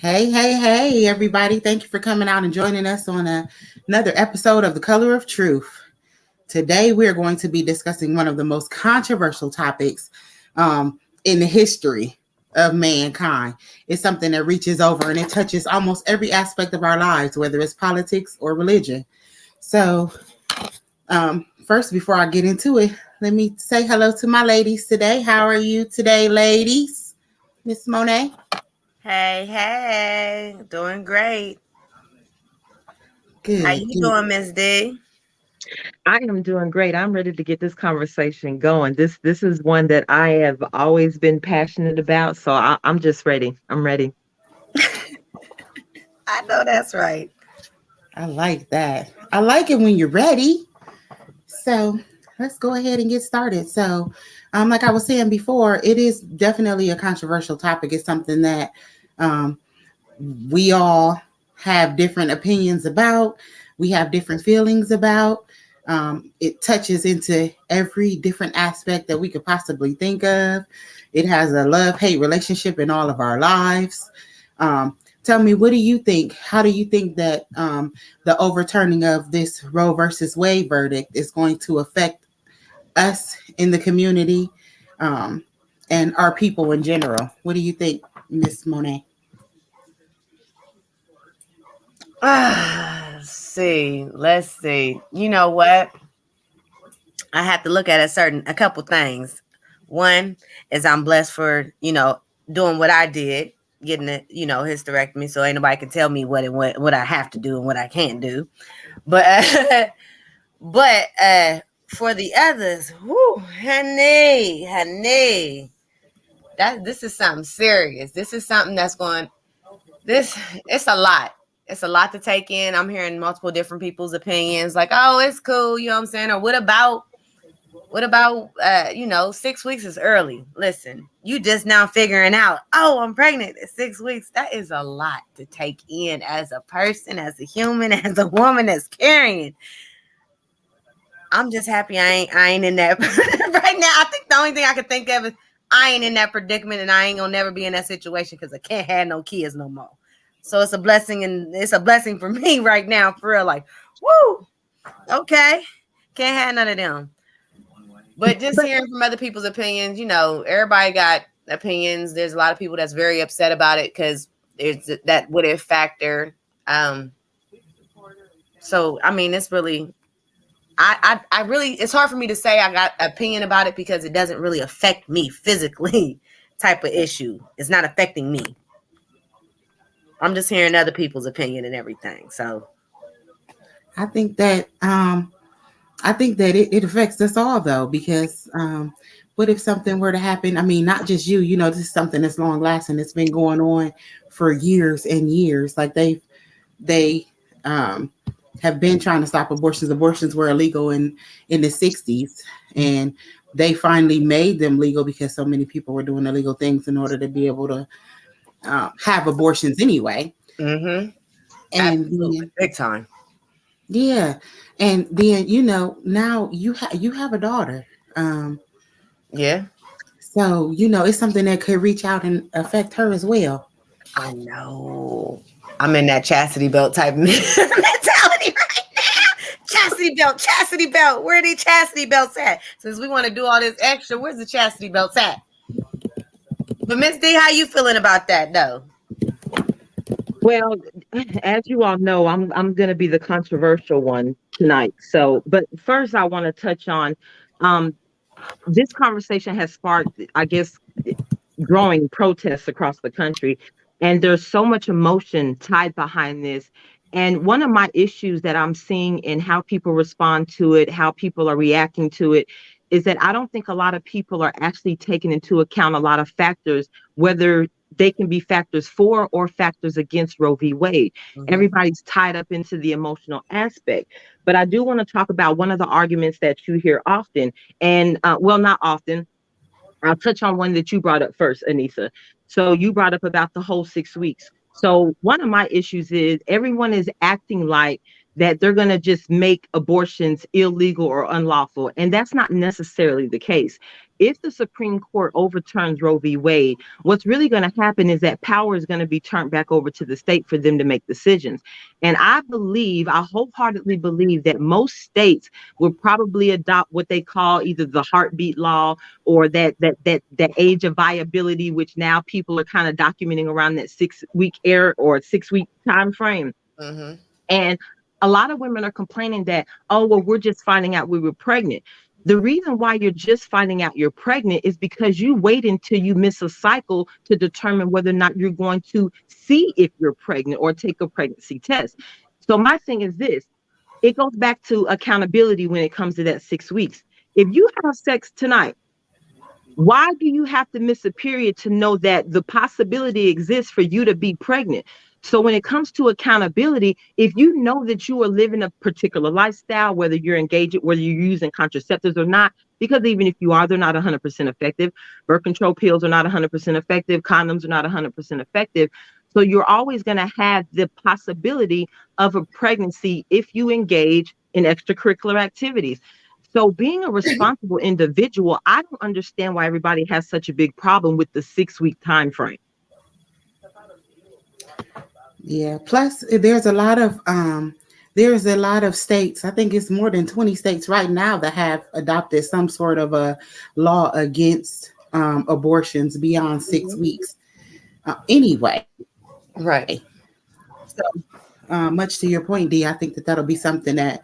Hey, everybody. Thank you for coming out and joining us on another episode of The Color of Truth. Today, we're going to be discussing one of the most controversial topics in the history of mankind. It's something that reaches over and it touches almost every aspect of our lives, whether it's politics or religion. So, first, before I get into it, let me say hello to my ladies today. How are you today, ladies? Miss Monet? Hey, doing great. How Good, you good. doing, Miss D? I am doing great. I'm ready to get this conversation going. This is one that I have always been passionate about, so I'm just ready. I'm ready. I know that's right. I like that. I like it when you're ready. So let's go ahead and get started. So, like I was saying before, it is definitely a controversial topic. It's something that um, we all have different opinions about, we have different feelings about. It touches into every different aspect that we could possibly think of. It has a love hate relationship in all of our lives. Tell me, what do you think? How do you think that the overturning of this Roe versus Wade verdict is going to affect us in the community um, and our people in general? What do you think, Miss Monet? Let's see. You know what? I have to look at a couple things. One is I'm blessed for, doing what I did, getting it, hysterectomy, so ain't nobody can tell me what I have to do and what I can't do. But but for the others, whoo, honey. This is something serious. This is something that's going this it's a lot. It's a lot to take in. I'm hearing multiple different people's opinions, like, oh, it's cool, you know what I'm saying? Or what about 6 weeks is early. Listen, you just now figuring out, oh, I'm pregnant at 6 weeks. That is a lot to take in as a person, as a human, as a woman that's carrying. I'm just happy I ain't in that right now. I think the only thing I can think of is I ain't in that predicament, and I ain't gonna never be in that situation because I can't have no kids no more. So it's a blessing, and it's a blessing for me right now, for real. Like, woo, okay, can't have none of them. But just But hearing from other people's opinions, everybody got opinions. There's a lot of people that's very upset about it because there's that what if factor. So I mean, it's really I really, it's hard for me to say I got an opinion about it because it doesn't really affect me physically type of issue. It's not affecting me. I'm just hearing other people's opinion and everything. So I think that it affects us all though, because what if something were to happen? I mean, not just you. This is something that's long lasting. It's been going on for years and years. Like they um, have been trying to stop abortions. Abortions were illegal in the '60s, and they finally made them legal because so many people were doing illegal things in order to be able to have abortions anyway. And absolutely, then big time. yeah, and then now you have a daughter. Um, Yeah, so it's something that could reach out and affect her as well. I know. I'm in that chastity belt type mentality right now. Chastity belt. Where are the chastity belts at? Since we want to do all this extra, where's the chastity belts at? But Miss D, how you feeling about that though? well, as you all know, I'm going to be the controversial one tonight. So, but first, I want to touch on um, this conversation has sparked, I guess, growing protests across the country. And there's so much emotion tied behind this. And one of my issues that I'm seeing in how people respond to it, how people are reacting to it, is that I don't think a lot of people are actually taking into account a lot of factors, whether they can be factors for or factors against Roe v. Wade. Mm-hmm. Everybody's tied up into the emotional aspect. But I do want to talk about one of the arguments that you hear often, and well, not often. I'll touch on one that you brought up first, Anissa. So you brought up about the whole 6 weeks. So one of my issues is everyone is acting like that they're going to just make abortions illegal or unlawful. And that's not necessarily the case. If the Supreme Court overturns Roe v. Wade, what's really going to happen is that power is going to be turned back over to the state for them to make decisions. And I wholeheartedly believe that most states will probably adopt what they call either the heartbeat law or that age of viability, which now people are kind of documenting around that 6-week era or 6-week time frame. Mm-hmm. And a lot of women are complaining that, oh, well, we're just finding out we were pregnant. The reason why you're just finding out you're pregnant is because you wait until you miss a cycle to determine whether or not you're going to see if you're pregnant or take a pregnancy test. So my thing is this, it goes back to accountability when it comes to that 6 weeks. If you have sex tonight, why do you have to miss a period to know that the possibility exists for you to be pregnant? So when it comes to accountability, if you know that you are living a particular lifestyle, whether you're engaged, whether you're using contraceptives or not, because even if you are, they're not 100% effective. Birth control pills are not 100% effective. Condoms are not 100% effective. So you're always going to have the possibility of a pregnancy if you engage in extracurricular activities. So being a responsible individual, I don't understand why everybody has such a big problem with the 6-week time frame. Yeah. Plus, there's a lot of states. I think it's more than 20 states right now that have adopted some sort of a law against abortions beyond 6 weeks. Anyway, Right. So, much to your point, Dee, I think that that'll be something that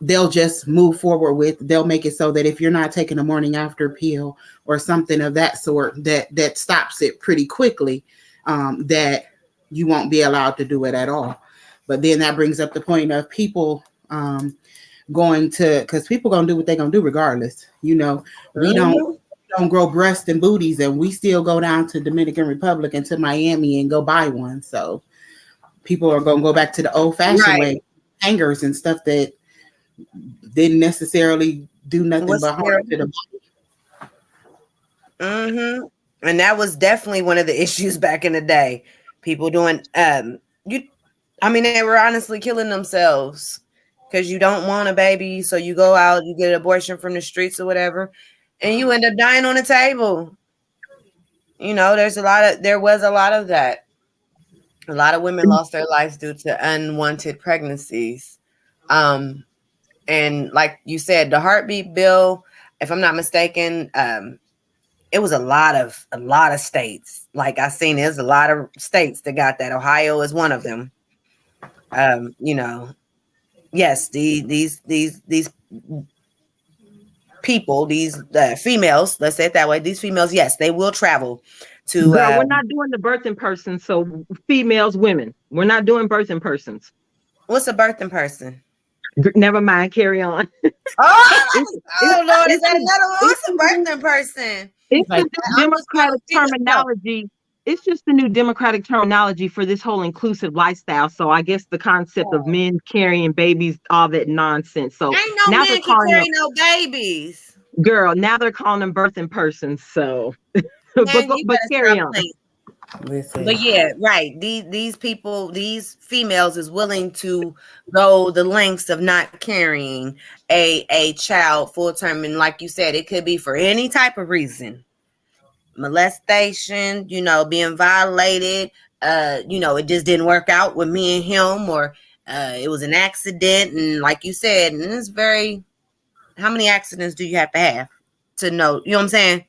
they'll just move forward with. They'll make it so that if you're not taking a morning after pill or something of that sort, that stops it pretty quickly. That you won't be allowed to do it at all. But then that brings up the point of people because people gonna do what they're gonna do regardless. We don't grow breasts and booties, and we still go down to Dominican Republic and to Miami and go buy one. So people are gonna go back to the old-fashioned way, hangers and stuff that didn't necessarily do nothing but harm to the body. Mm-hmm. And that was definitely one of the issues back in the day. People doing they were honestly killing themselves because you don't want a baby, so you go out, you get an abortion from the streets or whatever, and you end up dying on the table. There was a lot of that. A lot of women lost their lives due to unwanted pregnancies. And like you said, the heartbeat bill, if I'm not mistaken, it was a lot of states. Like I seen, there's a lot of states that got that. Ohio is one of them. Yes, these people, these females, let's say it that way. These females, yes, they will travel to. Girl, we're not doing the birth in person. So females, women, we're not doing birth in persons. What's a birth in person? Never mind. Carry on. Oh Lord, is that another one? What's a birth in person? It's like the Democratic terminology. It's just the new Democratic terminology for this whole inclusive lifestyle. So I guess the concept of men carrying babies, all that nonsense. So ain't no now men can carry no babies. Girl, now they're calling them birth in person. So, but carry on. Listen. But yeah, right. These people, these females is willing to go the lengths of not carrying a child full term. And like you said, it could be for any type of reason. Molestation, being violated, it just didn't work out with me and him, or it was an accident. And like you said, and it's how many accidents do you have to know? You know what I'm saying?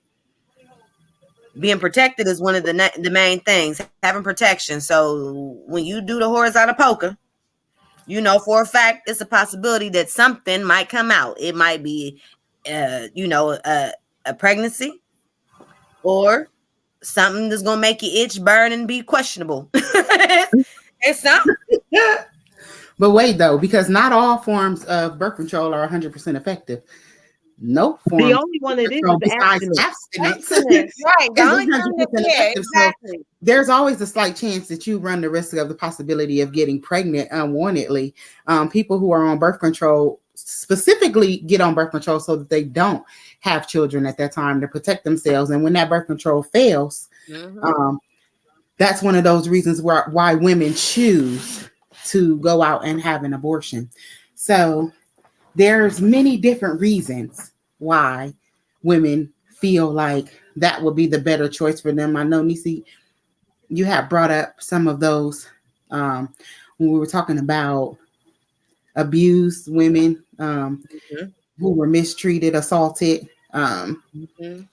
Being protected is one of the main things, having protection. So when you do the horizontal poker, for a fact, it's a possibility that something might come out. It might be, a pregnancy or something that's going to make you itch, burn, and be questionable. It's something. But wait, though, because not all forms of birth control are 100% effective. No form. The only one that is abstinence. Right. The only thing exactly. So there's always a slight chance that you run the risk of the possibility of getting pregnant unwantedly. People who are on birth control specifically get on birth control so that they don't have children at that time to protect themselves. And when that birth control fails, that's one of those reasons why women choose to go out and have an abortion. So there's many different reasons why women feel like that would be the better choice for them. I know, Nisi, you have brought up some of those when we were talking about abused women Mhm. who were mistreated, assaulted, Mhm.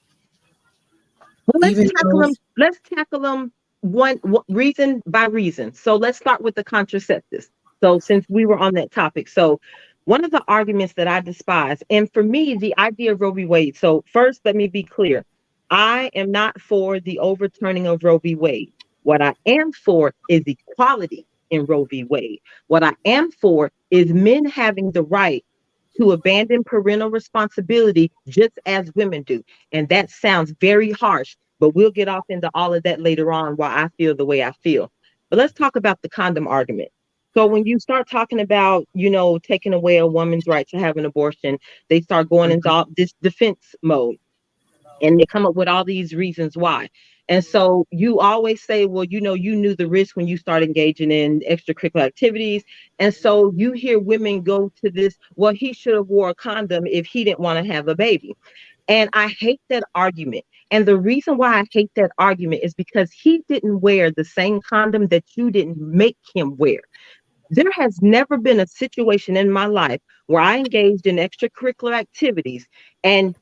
Well, even those. let's tackle them one reason by reason. So let's start with the contraceptives. So since we were on that topic, so one of the arguments that I despise, and for me, the idea of Roe v. Wade. So first, let me be clear: I am not for the overturning of Roe v. Wade. What I am for is equality in Roe v. Wade. What I am for is men having the right to abandon parental responsibility just as women do. And that sounds very harsh, but we'll get off into all of that later on why I feel the way I feel. But let's talk about the condom argument. So when you start talking about, taking away a woman's right to have an abortion, they start going into all this defense mode and they come up with all these reasons why. And so you always say, well, you knew the risk when you start engaging in extracurricular activities. And so you hear women go to this, well, he should have wore a condom if he didn't want to have a baby. And I hate that argument. And the reason why I hate that argument is because he didn't wear the same condom that you didn't make him wear. There has never been a situation in my life where I engaged in extracurricular activities and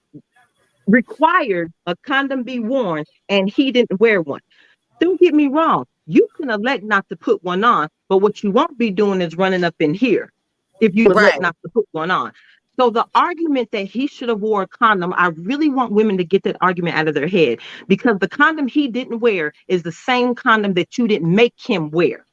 required a condom be worn and he didn't wear one. Don't get me wrong. You can elect not to put one on, but what you won't be doing is running up in here if you elect Right. not to put one on. So the argument that he should have wore a condom, I really want women to get that argument out of their head because the condom he didn't wear is the same condom that you didn't make him wear.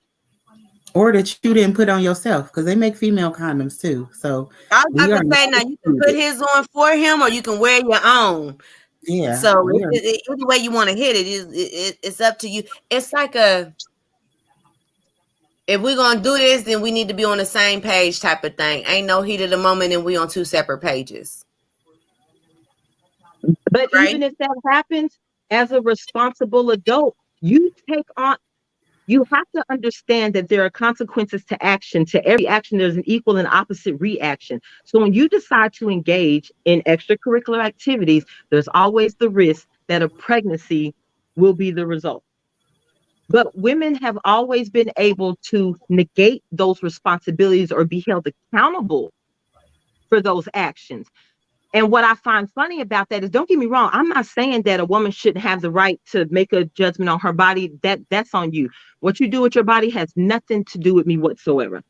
Or that you didn't put on yourself, because they make female condoms too. So I was we about are to not say now you can put excluded. his on for him or you can wear your own. Yeah, So we are. either way you want to hit it, it's up to you. It's like a if we're gonna do this, then we need to be on the same page type of thing. Ain't no heat of the moment and we on two separate pages. But Right? even if that happens, as a responsible adult, you have to understand that there are consequences to action. To every action, there's an equal and opposite reaction. So when you decide to engage in extracurricular activities, there's always the risk that a pregnancy will be the result. But women have always been able to negate those responsibilities or be held accountable for those actions. And what I find funny about that is, don't get me wrong, I'm not saying that a woman shouldn't have the right to make a judgment on her body. That's on you. What you do with your body has nothing to do with me whatsoever.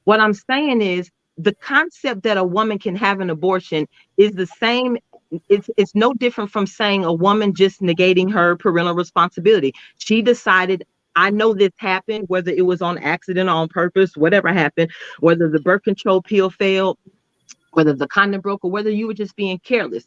What I'm saying is the concept that a woman can have an abortion is the same. It's no different from saying a woman just negating her parental responsibility. She decided, I know this happened, whether it was on accident or on purpose, whatever happened, whether the birth control pill failed, whether the condom broke, or whether you were just being careless.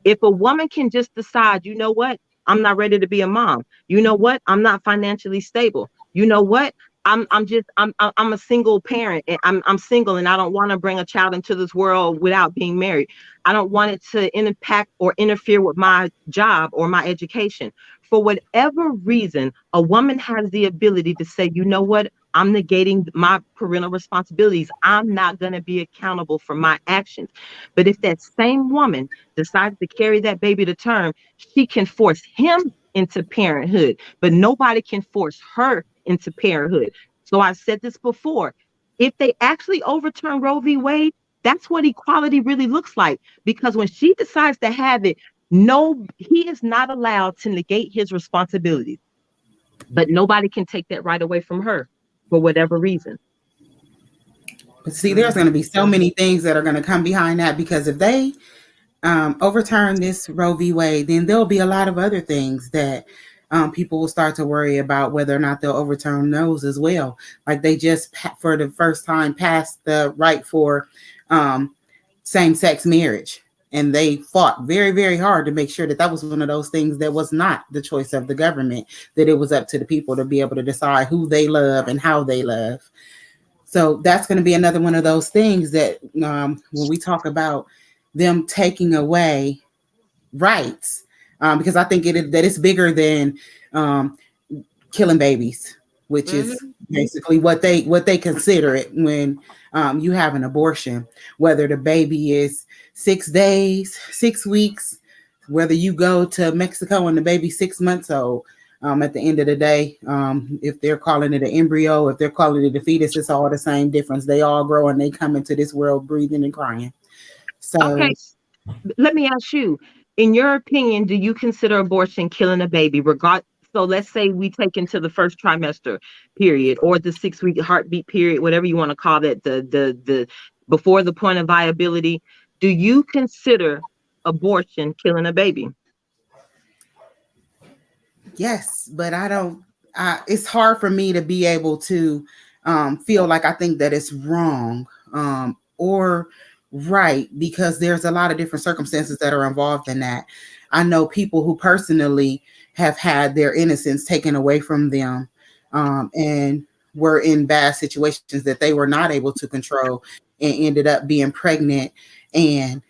If a woman can just decide, you know what, I'm not ready to be a mom. You know what, I'm not financially stable. You know what, I'm a single parent and I'm single and I don't want to bring a child into this world without being married. I don't want it to impact or interfere with my job or my education. For whatever reason, a woman has the ability to say, you know what, I'm negating my parental responsibilities. I'm not going to be accountable for my actions. But if that same woman decides to carry that baby to term, she can force him into parenthood, but nobody can force her into parenthood. So I've said this before. If they actually overturn Roe v. Wade, that's what equality really looks like. Because when she decides to have it, no, he is not allowed to negate his responsibilities. But nobody can take that right away from her for whatever reason. But see, there's going to be so many things that are going to come behind that, because if they overturn this Roe v. Wade, then there'll be a lot of other things that people will start to worry about whether or not they'll overturn those as well. Like they just, for the first time, passed the right for same-sex marriage. And they fought very, very hard to make sure that that was one of those things that was not the choice of the government, that it was up to the people to be able to decide who they love and how they love. So that's going to be another one of those things that when we talk about them taking away rights, because I think that it's bigger than killing babies. which is basically what they consider it when you have an abortion, whether the baby is 6 days, 6 weeks, whether you go to Mexico and the baby's 6 months old. At the end of the day, if they're calling it an embryo, if they're calling it a fetus, it's all the same difference. They all grow and they come into this world breathing and crying. So Okay, let me ask you, in your opinion, do you consider abortion killing a baby? So let's say we take into the first trimester period or the 6-week heartbeat period, whatever you want to call that, the before the point of viability. Do you consider abortion killing a baby? yes, but I don't. It's hard for me to be able to feel like I think that it's wrong or right, because there's a lot of different circumstances that are involved in that. I know people who personally have had their innocence taken away from them and were in bad situations that they were not able to control and ended up being pregnant and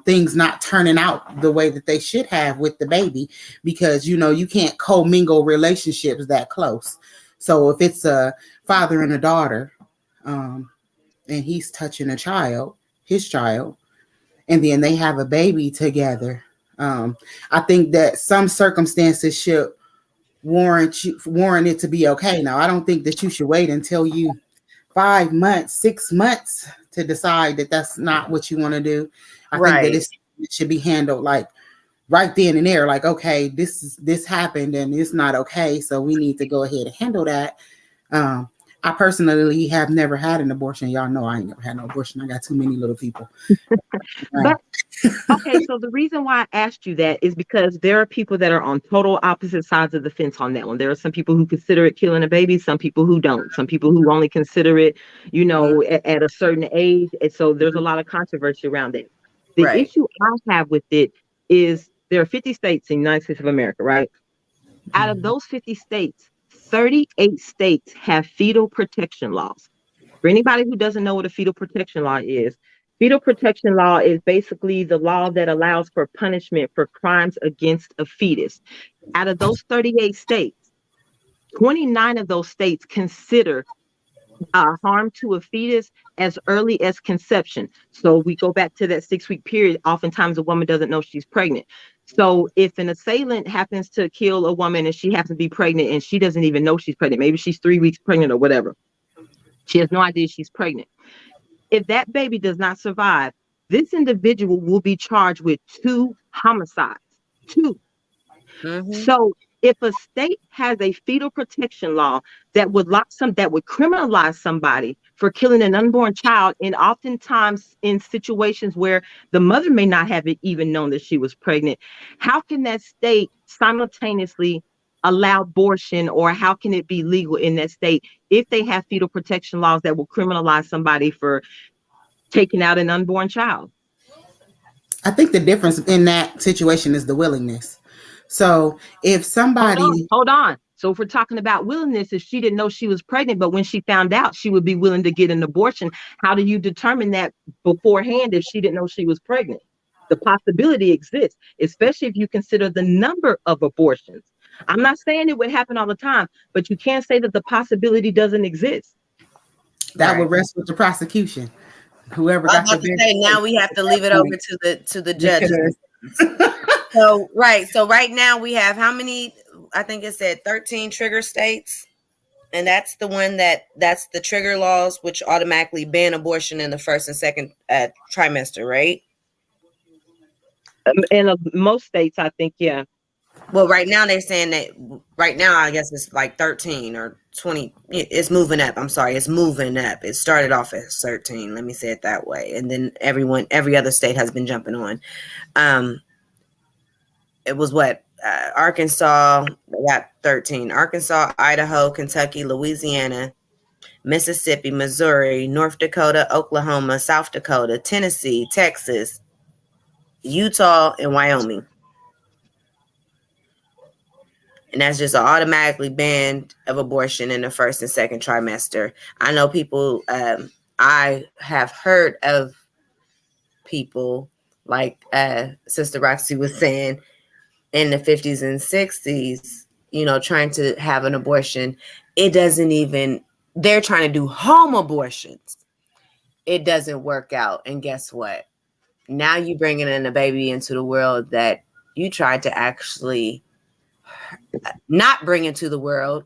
things not turning out the way that they should have with the baby, because you can't commingle relationships that close. So if it's a father and a daughter and he's touching his child, and then they have a baby together, I think that some circumstances should warrant it to be okay. Now, I don't think that you should wait until you 5 months, 6 months to decide that that's not what you want to do. I think that it should be handled like right then and there. Like, okay, this happened and it's not okay, so we need to go ahead and handle that. I personally have never had an abortion. Y'all know I ain't never had no abortion. I got too many little people. But okay, so the reason why I asked you that is because there are people that are on total opposite sides of the fence on that one. There are some people who consider it killing a baby, some people who don't, some people who only consider it, at a certain age. And so there's a lot of controversy around it. The issue I have with it is there are 50 states in the United States of America, right? Out of those 50 states, 38 states have fetal protection laws. For anybody who doesn't know what a fetal protection law is, fetal protection law is basically the law that allows for punishment for crimes against a fetus. Out of those 38 states, 29 of those states consider harm to a fetus as early as conception. So we go back to that 6-week period. Oftentimes a woman doesn't know she's pregnant. So if an assailant happens to kill a woman and she happens to be pregnant and she doesn't even know she's pregnant, maybe she's 3 weeks pregnant or whatever, she has no idea she's pregnant. If that baby does not survive, this individual will be charged with 2 homicides. 2. So if a state has a fetal protection law that would criminalize somebody for killing an unborn child, and oftentimes in situations where the mother may not have even known that she was pregnant, how can that state simultaneously allow abortion, or how can it be legal in that state if they have fetal protection laws that will criminalize somebody for taking out an unborn child? I think the difference in that situation is the willingness. So if somebody Hold on. So if we're talking about willingness, if she didn't know she was pregnant, but when she found out she would be willing to get an abortion, how do you determine that beforehand if she didn't know she was pregnant? The possibility exists, especially if you consider the number of abortions. I'm not saying it would happen all the time, but you can't say that the possibility doesn't exist. That would rest with the prosecution. Whoever I got was about to say, now we have to leave it over to the judges. So right now we have how many? I think it said 13 trigger states, and that's the one that's the trigger laws, which automatically ban abortion in the first and second trimester, right? In most states, I think, yeah. Well, right now they're saying that right now, I guess it's like 13 or 20. It's moving up. I'm sorry. It's moving up. It started off as 13. Let me say it that way. And then every other state has been jumping on. It was what? Arkansas, they got 13. Arkansas, Idaho, Kentucky, Louisiana, Mississippi, Missouri, North Dakota, Oklahoma, South Dakota, Tennessee, Texas, Utah, and Wyoming. And that's just an automatically ban of abortion in the first and second trimester. I know people, I have heard of people like Sister Roxy was saying in the 50s and 60s, trying to have an abortion it doesn't even, they're trying to do home abortions. It doesn't work out. And guess what? Now you bringing in a baby into the world that you tried to actually not bring into the world.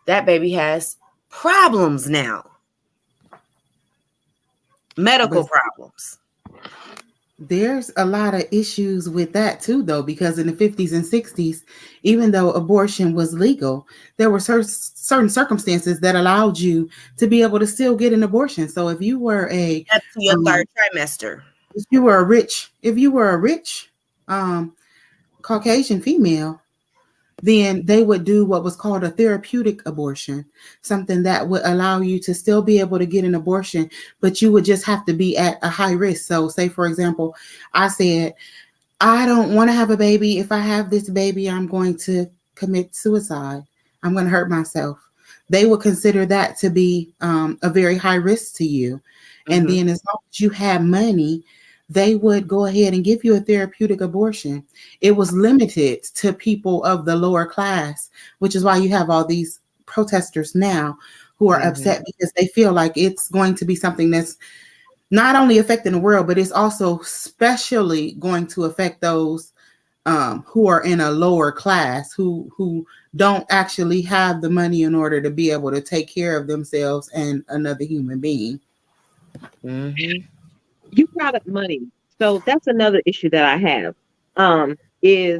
That baby has problems now. Medical But problems. there's a lot of issues with that too, though, because in the 50s and 60s, even though abortion was legal, there were certain circumstances that allowed you to be able to still get an abortion. So if you were Up to your third trimester. if you were a rich um, Caucasian female, then they would do what was called a therapeutic abortion, something that would allow you to still be able to get an abortion, but you would just have to be at a high risk. So, say, for example, I said, I don't want to have a baby. If I have this baby, I'm going to commit suicide. I'm going to hurt myself. They would consider that to be a very high risk to you. And then, as long as you have money, they would go ahead and give you a therapeutic abortion. It was limited to people of the lower class, which is why you have all these protesters now who are upset because they feel like it's going to be something that's not only affecting the world, but it's also especially going to affect those who are in a lower class, who don't actually have the money in order to be able to take care of themselves and another human being. You brought up money. So that's another issue that I have. Is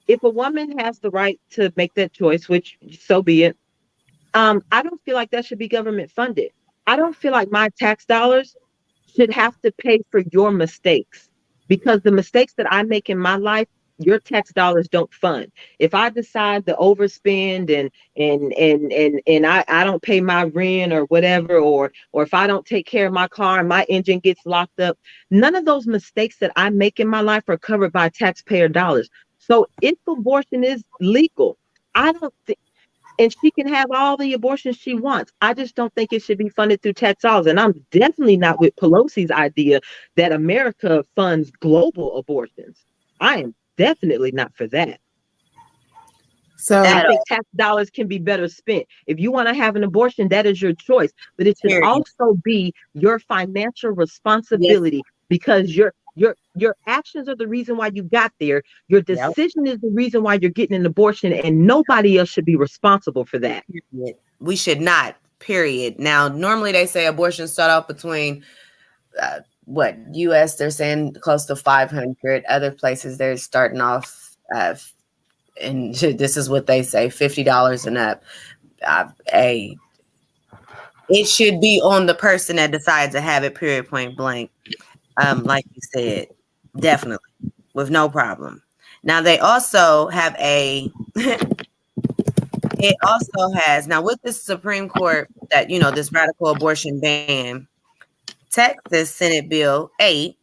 if a woman has the right to make that choice, which so be it, I don't feel like that should be government funded. I don't feel like my tax dollars should have to pay for your mistakes, because the mistakes that I make in my life, your tax dollars don't fund. If I decide to overspend and I don't pay my rent or whatever, or if I don't take care of my car and my engine gets locked up, none of those mistakes that I make in my life are covered by taxpayer dollars. So if abortion is legal, I don't think, and she can have all the abortions she wants, I just don't think it should be funded through tax dollars. And I'm definitely not with Pelosi's idea that America funds global abortions. I am definitely not for that. So I think tax dollars can be better spent. If you want to have an abortion, that is your choice, but it should also be your financial responsibility, because your actions are the reason why you got there. Your decision is the reason why you're getting an abortion, and nobody else should be responsible for that. We should not, period. Now, normally they say abortions start off between what, US, they're saying close to 500. Other places they're starting off and this is what they say, $50 and up. It should be on the person that decides to have it, period, point blank. Like you said, definitely, with no problem. Now they also have it also has, now with the Supreme Court that, this radical abortion ban, Texas Senate Bill 8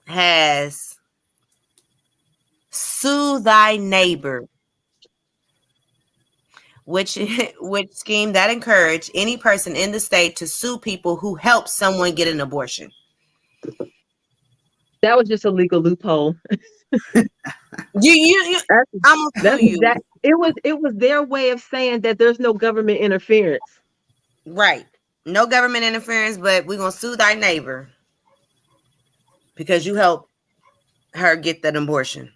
has Sue Thy Neighbor, which scheme that encourage any person in the state to sue people who help someone get an abortion. That was just a legal loophole. I'm gonna sue you. It was their way of saying that there's no government interference. Right. No government interference, but we're gonna sue thy neighbor because you helped her get that abortion.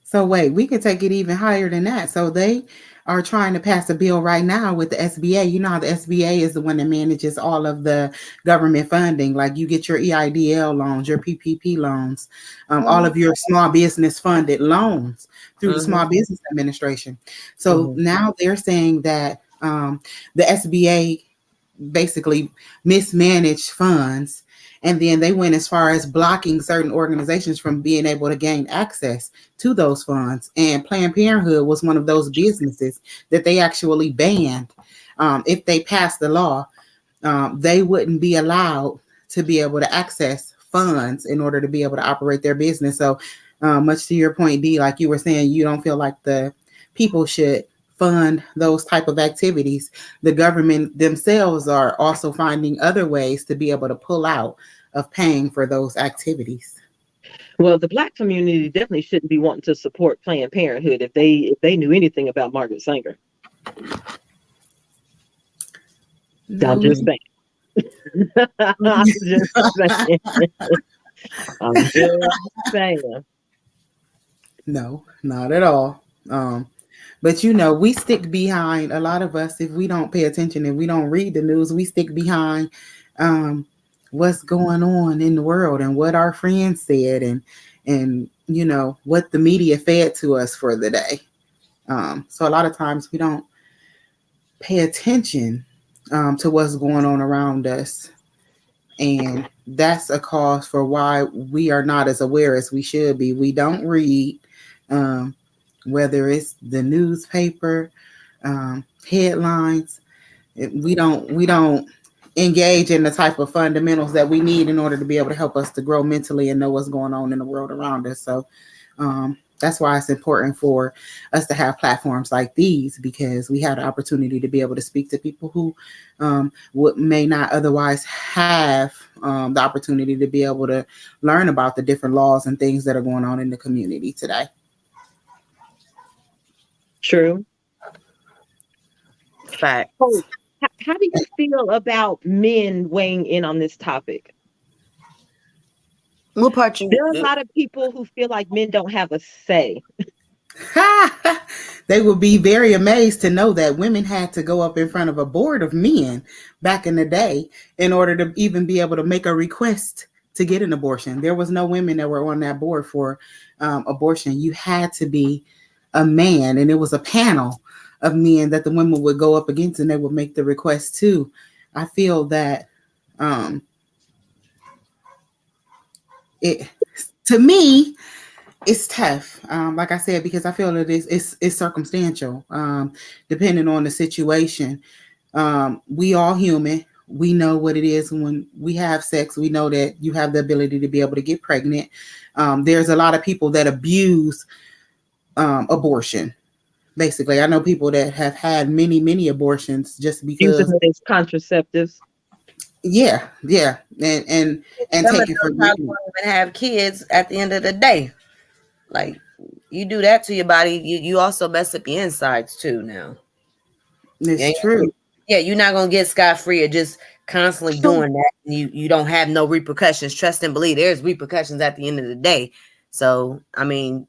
So wait, we could take it even higher than that. So they are trying to pass a bill right now with the SBA. You know how the SBA is the one that manages all of the government funding. Like you get your EIDL loans, your PPP loans, all of your small business funded loans through the Small Business Administration. So now they're saying that the SBA basically mismanaged funds. And then they went as far as blocking certain organizations from being able to gain access to those funds. And Planned Parenthood was one of those businesses that they actually banned. If they passed the law, they wouldn't be allowed to be able to access funds in order to be able to operate their business. So much to your point, Dee, like you were saying, you don't feel like the people should fund those type of activities. The government themselves are also finding other ways to be able to pull out of paying for those activities. Well, the Black community definitely shouldn't be wanting to support Planned Parenthood if they knew anything about Margaret Sanger. I'm No, just saying. I'm just saying. I'm just saying. no, not at all. But you know, we stick behind a lot of us if we don't pay attention, if we don't read the news, we stick behind um, what's going on in the world and what our friends said and you know what the media fed to us for the day. So a lot of times we don't pay attention to what's going on around us, and that's a cause for why we are not as aware as we should be. We don't read. Um, whether it's the newspaper, headlines. We don't engage in the type of fundamentals that we need in order to be able to help us to grow mentally and know what's going on in the world around us. So that's why it's important for us to have platforms like these, because we have the opportunity to be able to speak to people who may not otherwise have the opportunity to be able to learn about the different laws and things that are going on in the community today. True. Fact. Oh, how do you feel about men weighing in on this topic? What part you? There are a lot of people who feel like men don't have a say. They would be very amazed to know that women had to go up in front of a board of men back in the day in order to even be able to make a request to get an abortion. There was no women that were on that board for abortion. You had to be a man, and it was a panel of men that the women would go up against, and they would make the request to. I feel that it, to me, it's tough. Like I said, because I feel that it's circumstantial, depending on the situation. We all human. We know what it is when we have sex. We know that you have the ability to be able to get pregnant. There's a lot of people that abuse abortion. Basically, I know people that have had many abortions just Using because. it as contraceptives. Yeah, and Some of take it them for probably granted. won't even have kids at the end of the day. Like you do that to your body, you also mess up your insides too. Now, It's yeah, true. yeah, you're not gonna get scot free of just constantly So, doing that. You don't have no repercussions. Trust and believe. There's repercussions at the end of the day. So I mean,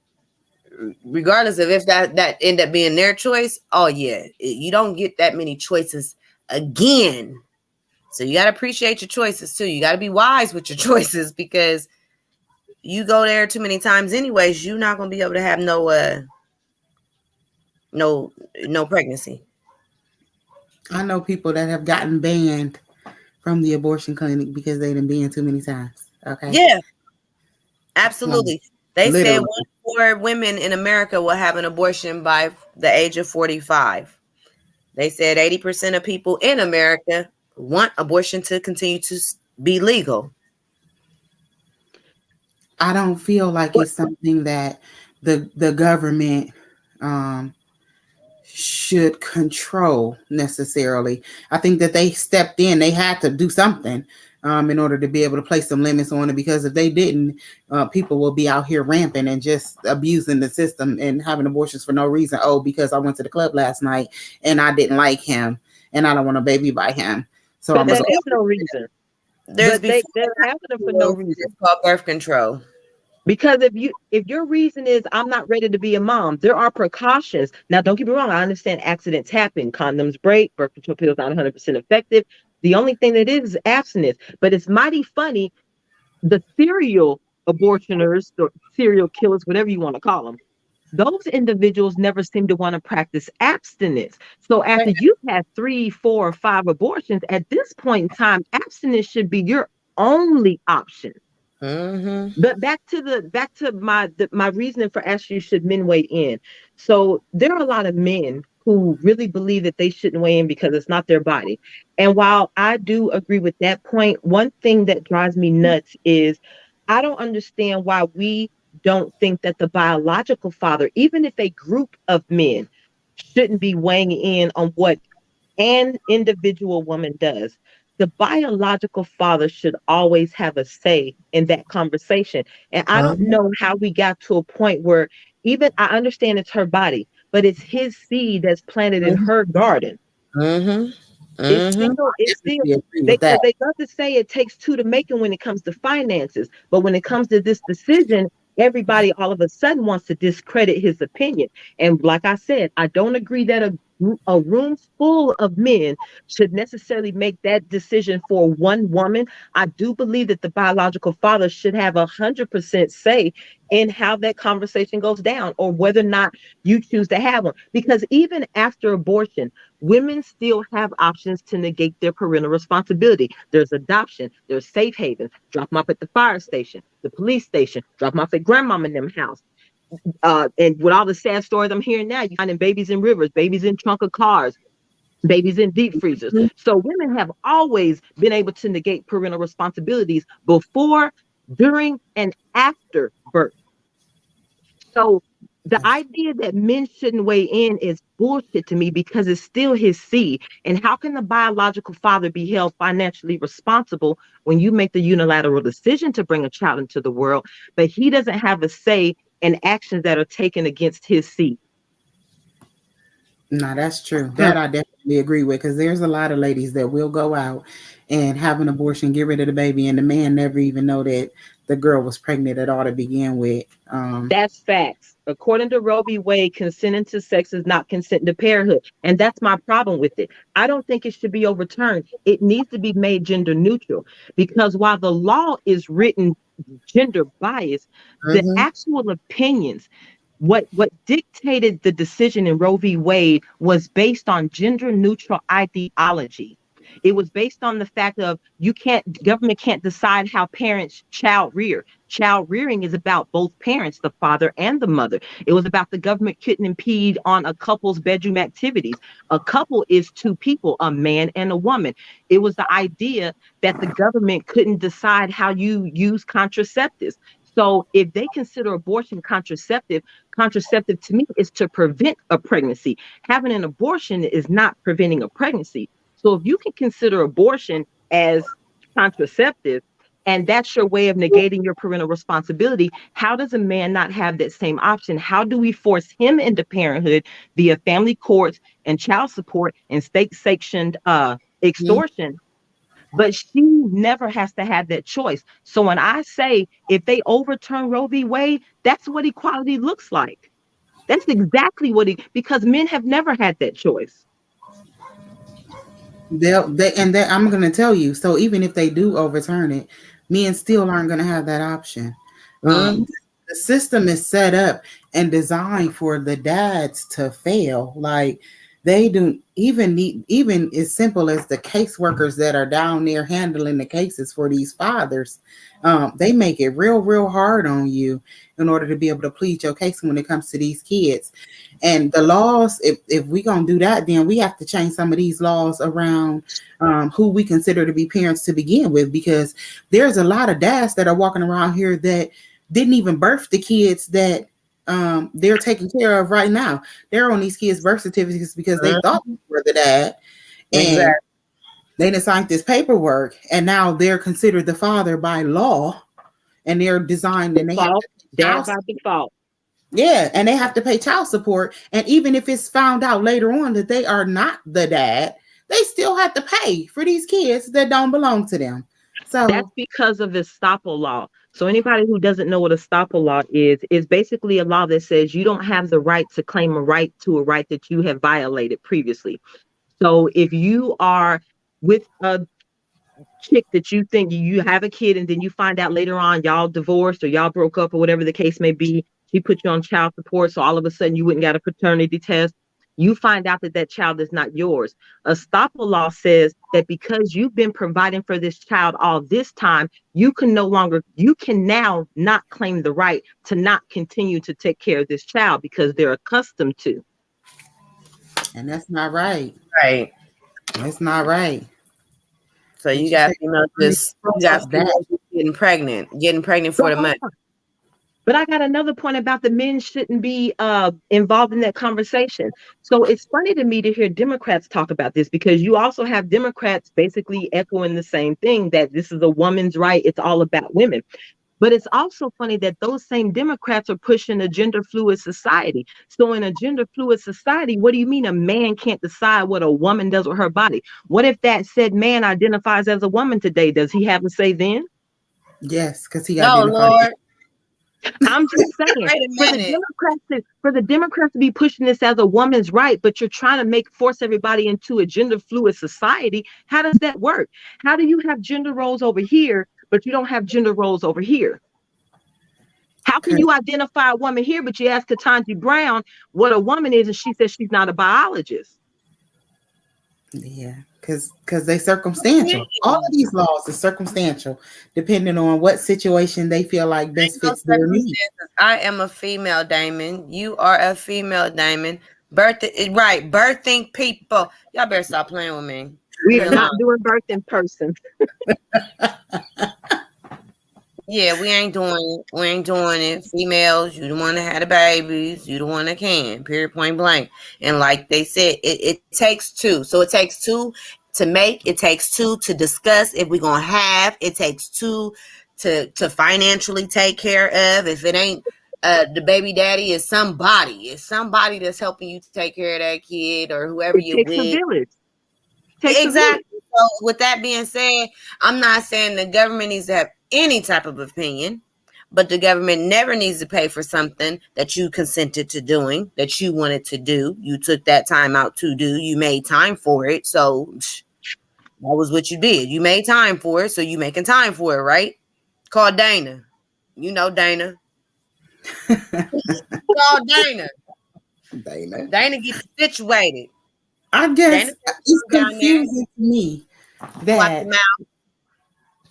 regardless of if that end up being their choice, oh yeah, you don't get that many choices again. So you got to appreciate your choices too. You got to be wise with your choices, because you go there too many times anyways, you're not going to be able to have no pregnancy. I know people that have gotten banned from the abortion clinic because they done been too many times. Okay, Yeah, like absolutely. They said literally. 1 in 4 women in America will have an abortion by the age of 45. They said 80% of people in America want abortion to continue to be legal. I don't feel like what it's something that the government um, should control necessarily. I think that they stepped in; they had to do something in order to be able to place some limits on it. Because if they didn't, people will be out here rampant and just abusing the system and having abortions for no reason. Oh, because I went to the club last night and I didn't like him and I don't want a baby by him, so but I'm gonna that go. is no reason. There's But before they're having them for no it's reason. called birth control. Because if your reason is I'm not ready to be a mom, there are precautions. Now, don't get me wrong, I understand accidents happen, condoms break, birth control pills not 100% effective. The only thing that is abstinence. But it's mighty funny, the serial abortioners or serial killers, whatever you want to call them, those individuals never seem to want to practice abstinence. So after you've had 3, 4, or 5 abortions, at this point in time, abstinence should be your only option. Mm-hmm. But back to my reasoning for asking you, should men weigh in? So there are a lot of men who really believe that they shouldn't weigh in because it's not their body. And while I do agree with that point, one thing that drives me nuts is I don't understand why we don't think that the biological father, even if a group of men, shouldn't be weighing in on what an individual woman does. The biological father should always have a say in that conversation. And I don't Uh-huh. know how we got to a point where, even I understand it's her body, but it's his seed that's planted in her garden. Mm-hmm. It's Mm-hmm. still, it's still, Definitely agree they, with that. because they love to say it takes two to make it when it comes to finances. But when it comes to this decision, everybody all of a sudden wants to discredit his opinion. And like I said, I don't agree that a room full of men should necessarily make that decision for one woman. I do believe that the biological father should have 100% say in how that conversation goes down or whether or not you choose to have one. Because even after abortion, women still have options to negate their parental responsibility. There's adoption, there's safe haven, drop them off at the fire station, the police station, drop them off at grandmama and them house. And with all the sad stories I'm hearing now, you finding babies in rivers, babies in trunk of cars, babies in deep freezers. So women have always been able to negate parental responsibilities before, during, and after birth. So the idea that men shouldn't weigh in is bullshit to me because it's still his seed. And how can the biological father be held financially responsible when you make the unilateral decision to bring a child into the world, but he doesn't have a say in actions that are taken against his seed? No, that's true. That I definitely agree with because there's a lot of ladies that will go out and have an abortion, get rid of the baby, and the man never even know that the girl was pregnant at all to begin with. That's facts. According to Roe v. Wade, consenting to sex is not consent to parenthood. And that's my problem with it. I don't think it should be overturned. It needs to be made gender neutral because while the law is written gender biased, the Mhm. actual opinions, what dictated the decision in Roe v. Wade was based on gender neutral ideology. It was based on the fact of you can't government can't decide how parents child rear. Child rearing is about both parents, the father and the mother. It was about the government couldn't impede on a couple's bedroom activities. A couple is two people, a man and a woman. It was the idea that the government couldn't decide how you use contraceptives. So if they consider abortion contraceptive to me is to prevent a pregnancy. Having an abortion is not preventing a pregnancy. So if you can consider abortion as contraceptive, and that's your way of negating your parental responsibility, how does a man not have that same option? How do we force him into parenthood via family courts and child support and state sanctioned Mhm. extortion? But she never has to have that choice. So when I say if they overturn Roe v. Wade, that's what equality looks like. That's exactly what it, because men have never had that choice. I'm going to tell you. So even if they do overturn it, men still aren't going to have that option. Mm-hmm. The system is set up and designed for the dads to fail. Like they do even need even as simple as the caseworkers that are down there handling the cases for these fathers. They make it real hard on you in order to be able to plead your case when it comes to these kids. And the laws, if we gonna do that, then we have to change some of these laws around who we consider to be parents to begin with, because there's a lot of dads that are walking around here that didn't even birth the kids that they're taking care of right now. They're on these kids' birth certificates because they thought they were the dad, and Exactly. they didn't sign this paperwork, and now they're considered the father by law, and they're designed and they have Default, to pay dad child by support. default. Yeah, and they have to pay child support. And even if it's found out later on that they are not the dad, they still have to pay for these kids that don't belong to them. That's So, because of the estoppel law. So anybody who doesn't know what a estoppel law is basically a law that says you don't have the right to claim a right to a right that you have violated previously. So if you are with a chick that you think you have a kid and then you find out later on y'all divorced or y'all broke up or whatever the case may be, she put you on child support, so all of a sudden you wouldn't got a paternity test, you find out that that child is not yours. Estoppel law says that because you've been providing for this child all this time, you can now not claim the right to not continue to take care of this child because they're accustomed to. and that's not right. Right. That's not right. So But you you got say females money just you got across that. females just getting pregnant But for the hold money. on. But I got another point about the men shouldn't be involved in that conversation. So it's funny to me to hear Democrats talk about this because you also have Democrats basically echoing the same thing that this is a woman's right. It's all about women. But it's also funny that those same Democrats are pushing a gender fluid society. So in a gender fluid society, what do you mean a man can't decide what a woman does with her body? What if that said man identifies as a woman today? Does he have a say then? Yes, because he No, identified. Lord. I'm just saying, Wait a minute. For the Democrats to be pushing this as a woman's right, but you're trying to force everybody into a gender fluid society. How does that work? How do you have gender roles over here, but you don't have gender roles over here? How can you identify a woman here, but you ask Ketanji Brown what a woman is, and she says she's not a biologist? Yeah, because they circumstantial. All of these laws are circumstantial, depending on what situation they feel like best fits their needs. I am a female, Damon. You are a female, Damon. Birthing people. Y'all better stop playing with me. We Leave are me not alone. doing birth in person. Yeah, we ain't doing it. Females, you the one that had the babies, you the one that can. Period, point blank. And like they said, it takes two. So it takes two to make, it takes two to discuss if we're gonna have, it takes two to financially take care of. If it ain't the baby daddy is somebody. It's somebody that's helping you to take care of that kid or whoever It you're takes a with. village. Takes a village. Exactly. So with that being said, I'm not saying the government needs to have any type of opinion, but the government never needs to pay for something that you consented to doing, that you wanted to do. You took that time out to do. You made time for it. So that was what you did. You made time for it. So you making time for it, right? Call Dana. You know Dana. Call Dana. Dana. Dana get you situated. I guess Dana it's down there. confusing to me Wipe that your mouth.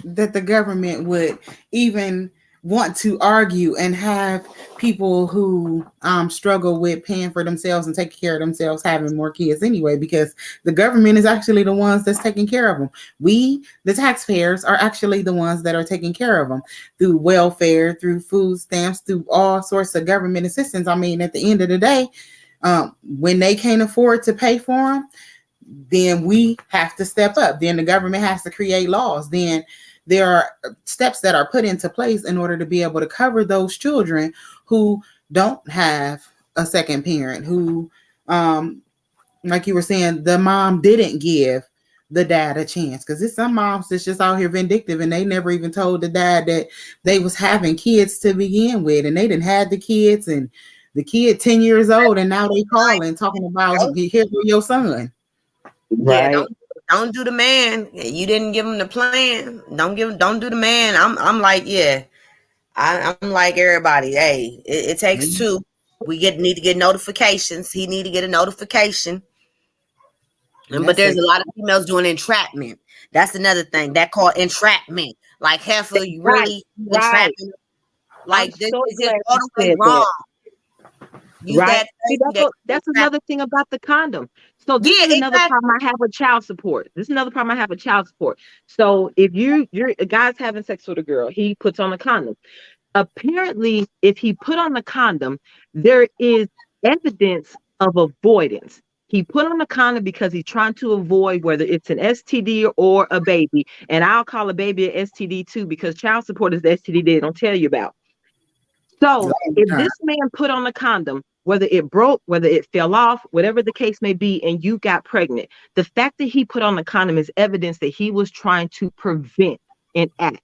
that the government would even want to argue and have people who struggle with paying for themselves and taking care of themselves having more kids anyway, because the government is actually the ones that's taking care of them. We, the taxpayers, are actually the ones that are taking care of them through welfare, through food stamps, through all sorts of government assistance. I mean, at the end of the day, when they can't afford to pay for them, then we have to step up. Then the government has to create laws. Then there are steps that are put into place in order to be able to cover those children who don't have a second parent, who, like you were saying, the mom didn't give the dad a chance. Because there's some moms that's just out here vindictive and they never even told the dad that they was having kids to begin with, and they didn't have the kids, and the kid 10 years old, and now they calling talking about here go your son. Yeah, Right. don't do the man. You didn't give him the plan. Don't do the man. I'm like, yeah. I'm like everybody. Hey, it takes two. We need to get notifications. He need to get a notification. But there's a lot of females doing entrapment. That's another thing. That called entrapment. Like heifer, you really Right. entrapping. Like I'm this so is just glad all you the way said wrong. that. You Right. that See, that's another thing about the condom. So this yeah, is another exactly. problem I have with child support. This is another problem I have with child support. So if you're a guy's having sex with a girl, he puts on a condom. Apparently, if he put on the condom, there is evidence of avoidance. He put on the condom because he's trying to avoid whether it's an STD or a baby. And I'll call a baby an STD too, because child support is the STD they don't tell you about. So if this man put on a condom, whether it broke, whether it fell off, whatever the case may be, and you got pregnant, the fact that he put on the condom is evidence that he was trying to prevent an act.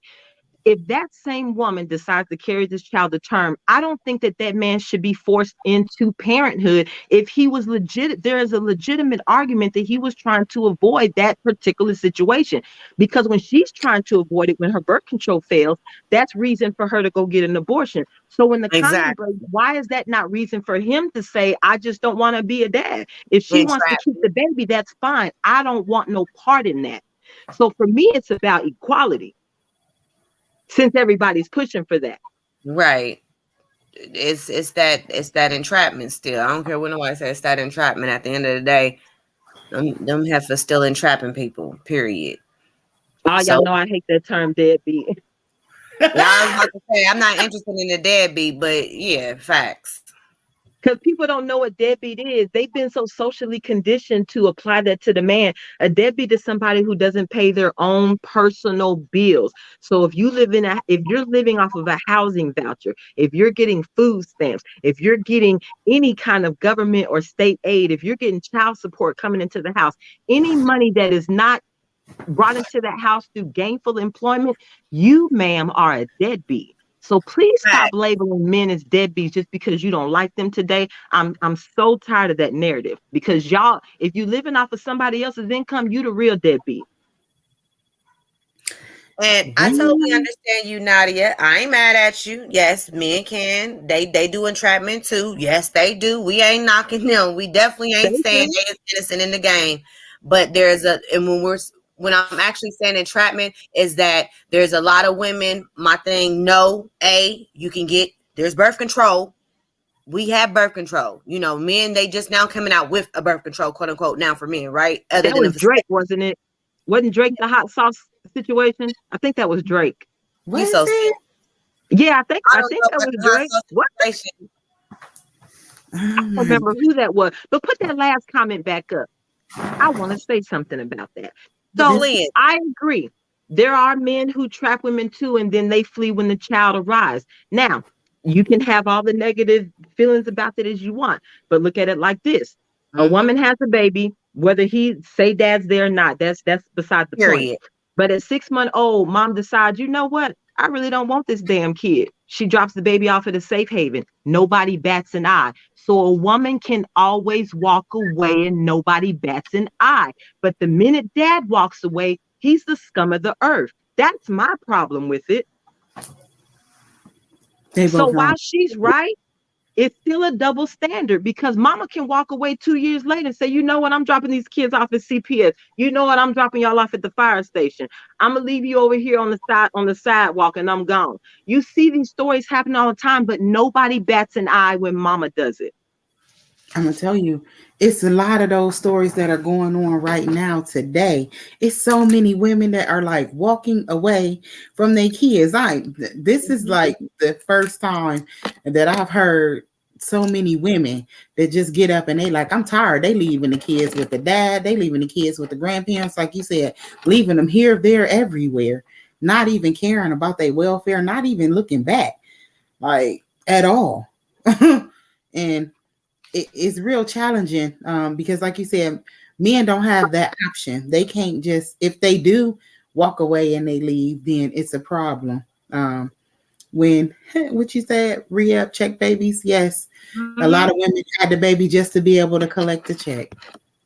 If that same woman decides to carry this child to term, I don't think that that man should be forced into parenthood. If he was legit, there is a legitimate argument that he was trying to avoid that particular situation. Because when she's trying to avoid it, when her birth control fails, that's reason for her to go get an abortion. So when the condom breaks, why is that not reason for him to say, I just don't want to be a dad? If she wants to keep the baby, that's fine. I don't want no part in that. So for me, it's about equality, since everybody's pushing for that. Right. It's that entrapment still. I don't care what nobody says, it's that entrapment. At the end of the day, them heifers still entrapping people, period. Y'all know I hate that term deadbeat. Yeah, I was about to say I'm not interested in the deadbeat, but yeah, facts. Because people don't know what deadbeat is. They've been so socially conditioned to apply that to the man. A deadbeat is somebody who doesn't pay their own personal bills. So if you're living off of a housing voucher, if you're getting food stamps, if you're getting any kind of government or state aid, if you're getting child support coming into the house, any money that is not brought into that house through gainful employment, you, ma'am, are a deadbeat. So please stop Right. labeling men as deadbeats just because you don't like them today. I'm so tired of that narrative because y'all, if you living off of somebody else's income, you the real deadbeat. And I totally understand you, Nadia. I ain't mad at you. Yes, men can. They do entrapment too. Yes, they do. We ain't knocking them. We definitely ain't Thank saying you. they is innocent in the game. But when I'm actually saying entrapment is that there's a lot of women. My thing, no, you can get there's birth control. We have birth control. You know, men, they just now coming out with a birth control, quote unquote, now for men, right? Other That than was if it's Drake, wasn't it? Wasn't Drake the hot sauce situation? I think that was Drake. you Was so it? serious. Yeah, I I don't think know that about was the hot Drake. sauce What? situation. Oh I don't my remember who that was. But put that last comment back up. I want to say something about that. So goodness. Please. I agree. There are men who trap women too, and then they flee when the child arrives. Now, you can have all the negative feelings about it as you want, but look at it like this. A Mm-hmm. woman has a baby, whether he say dad's there or not, that's beside the point. Period. But at 6 months old, mom decides, you know what? I really don't want this damn kid. She drops the baby off at a safe haven. Nobody bats an eye. So a woman can always walk away and nobody bats an eye. But the minute dad walks away, he's the scum of the earth. That's my problem with it. They So both while wrong. she's right, it's still a double standard because mama can walk away 2 years later and say, you know what, I'm dropping these kids off at CPS. You know what, I'm dropping y'all off at the fire station. I'm gonna leave you over here on the sidewalk and I'm gone. You see these stories happen all the time, but nobody bats an eye when mama does it. I'm gonna tell you, it's a lot of those stories that are going on right now today. It's so many women that are like walking away from their kids. This is Mhm. like the first time that I've heard so many women that just get up and they like, I'm tired. They leaving the kids with the dad, they leaving the kids with the grandparents, like you said, leaving them here, there, everywhere, not even caring about their welfare, not even looking back, like at all. And it's real challenging because like you said, men don't have that option. They can't just, if they do walk away and they leave, then it's a problem. When what you said, rehab check babies, yes, a lot Mm-hmm. of women had the baby just to be able to collect the check.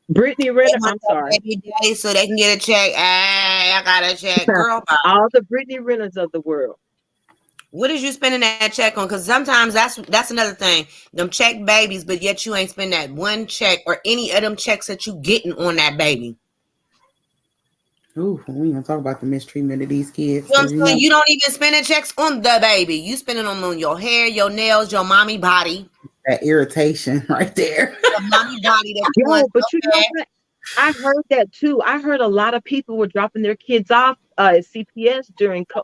Brittany They Renner, want I'm that sorry. baby daddy so they can get a check. Hey, I got a check. Girl, bye. All the Brittany Renners of the world. What is you spending that check on? Because sometimes that's another thing. Them check babies, but yet you ain't spend that one check or any of them checks that you getting on that baby. Ooh, we gonna talk about the mistreatment of these kids You know what because I'm saying? You don't even spend the checks on the baby. You spending them on your hair, your nails, your mommy body. that irritation right there. Your mommy body that you want Yo, but so you know bad. what? I heard that too. I heard a lot of people were dropping their kids off at CPS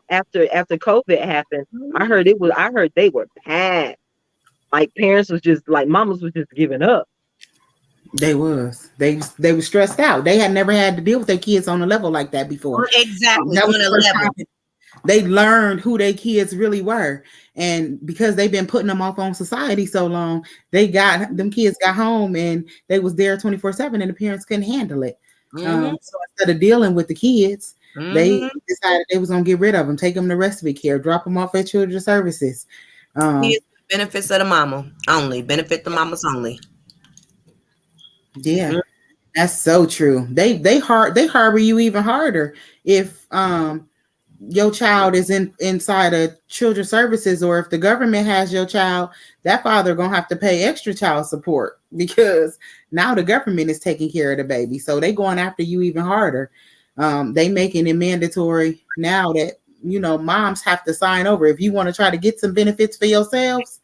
after COVID happened. I heard they were bad. Like parents was just like mamas was just giving up. They were stressed out. They had never had to deal with their kids on a level like that before. Exactly, That was on the a first level. time they learned who their kids really were. And because they've been putting them off on society so long, them kids got home and they was there 24/7 and the parents couldn't handle it. Mm-hmm. So instead of dealing with the kids, they Mm-hmm. decided they was gonna get rid of them, take them to respite care, drop them off at children's services. Kids benefits of the mama only. Benefit the mamas only. Yeah, that's so true. They harbor you even harder if your child is inside of children's services, or if the government has your child, that father gonna have to pay extra child support because now the government is taking care of the baby, so they going after you even harder. They making it mandatory now that moms have to sign over if you want to try to get some benefits for yourselves.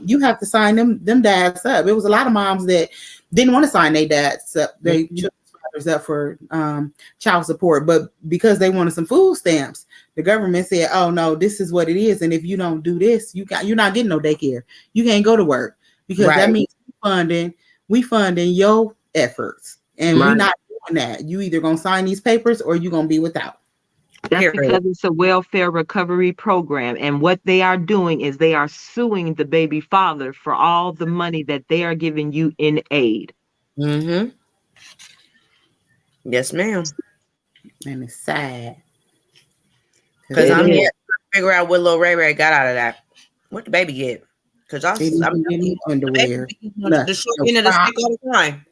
You have to sign them dads up. It was a lot of moms that didn't want to sign their dads up, they children's fathers up for child support, but because they wanted some food stamps, the government said, "Oh no, this is what it is, and if you don't do this, you're not getting no daycare. You can't go to work." because that means we funding your efforts, and we not doing that. You either gonna sign these papers or you gonna be without. That's because it's a welfare recovery program. And what they are doing is they are suing the baby father for all the money that they are giving you in aid. Mm-hmm. Yes, ma'am. And it's sad. Because I'm here to figure out what little Ray Ray got out of that. What the baby get? Because I'm getting underwear. The short end of the stick all the time.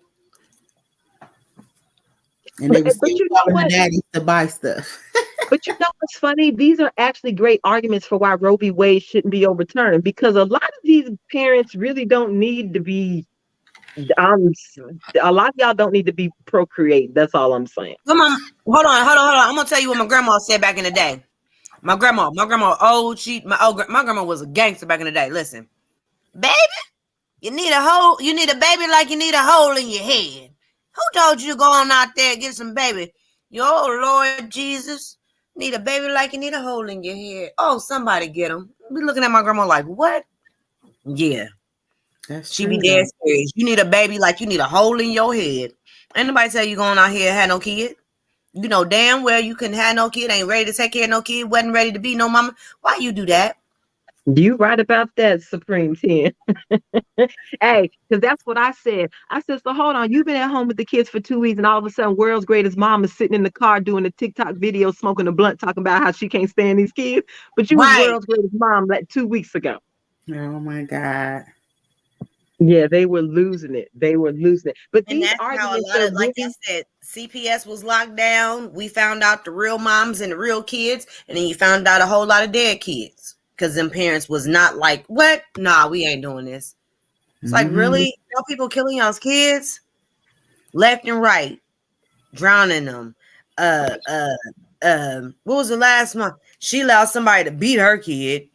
And they were still calling the daddies to buy stuff. But you know what's funny? These are actually great arguments for why Roe v. Wade shouldn't be overturned, because a lot of these parents really don't need to be. A lot of y'all don't need to be procreate. That's all I'm saying. Come on, hold on. I'm gonna tell you what my grandma said back in the day. My grandma old. My grandma was a gangster back in the day. Listen, baby, you need a baby like you need a hole in your head. Who told you to go on out there and get some baby? Oh Lord Jesus, need a baby like you need a hole in your head. Oh, somebody get him. Be looking at my grandma like, what? Yeah. She be dead serious. You need a baby like you need a hole in your head. Ain't nobody tell you going out here and have no kid. You know damn well you couldn't have no kid, ain't ready to take care of no kid, wasn't ready to be no mama. Why you do that? You right about that, Supreme 10. Hey, because that's what I said. I said, so hold on, you've been at home with the kids for 2 weeks, and all of a sudden, world's greatest mom is sitting in the car doing a TikTok video, smoking a blunt, talking about how she can't stand these kids. But you was world's greatest mom like 2 weeks ago. Oh my God. Yeah, they were losing it. But and these that's arguments how a lot of, like I said, CPS was locked down. We found out the real moms and the real kids, and then you found out a whole lot of dead kids because them parents was not like, what? Nah, we ain't doing this. It's like, really? Y'all people killing y'all's kids left and right, drowning them. What was the last month? She allowed somebody to beat her kid,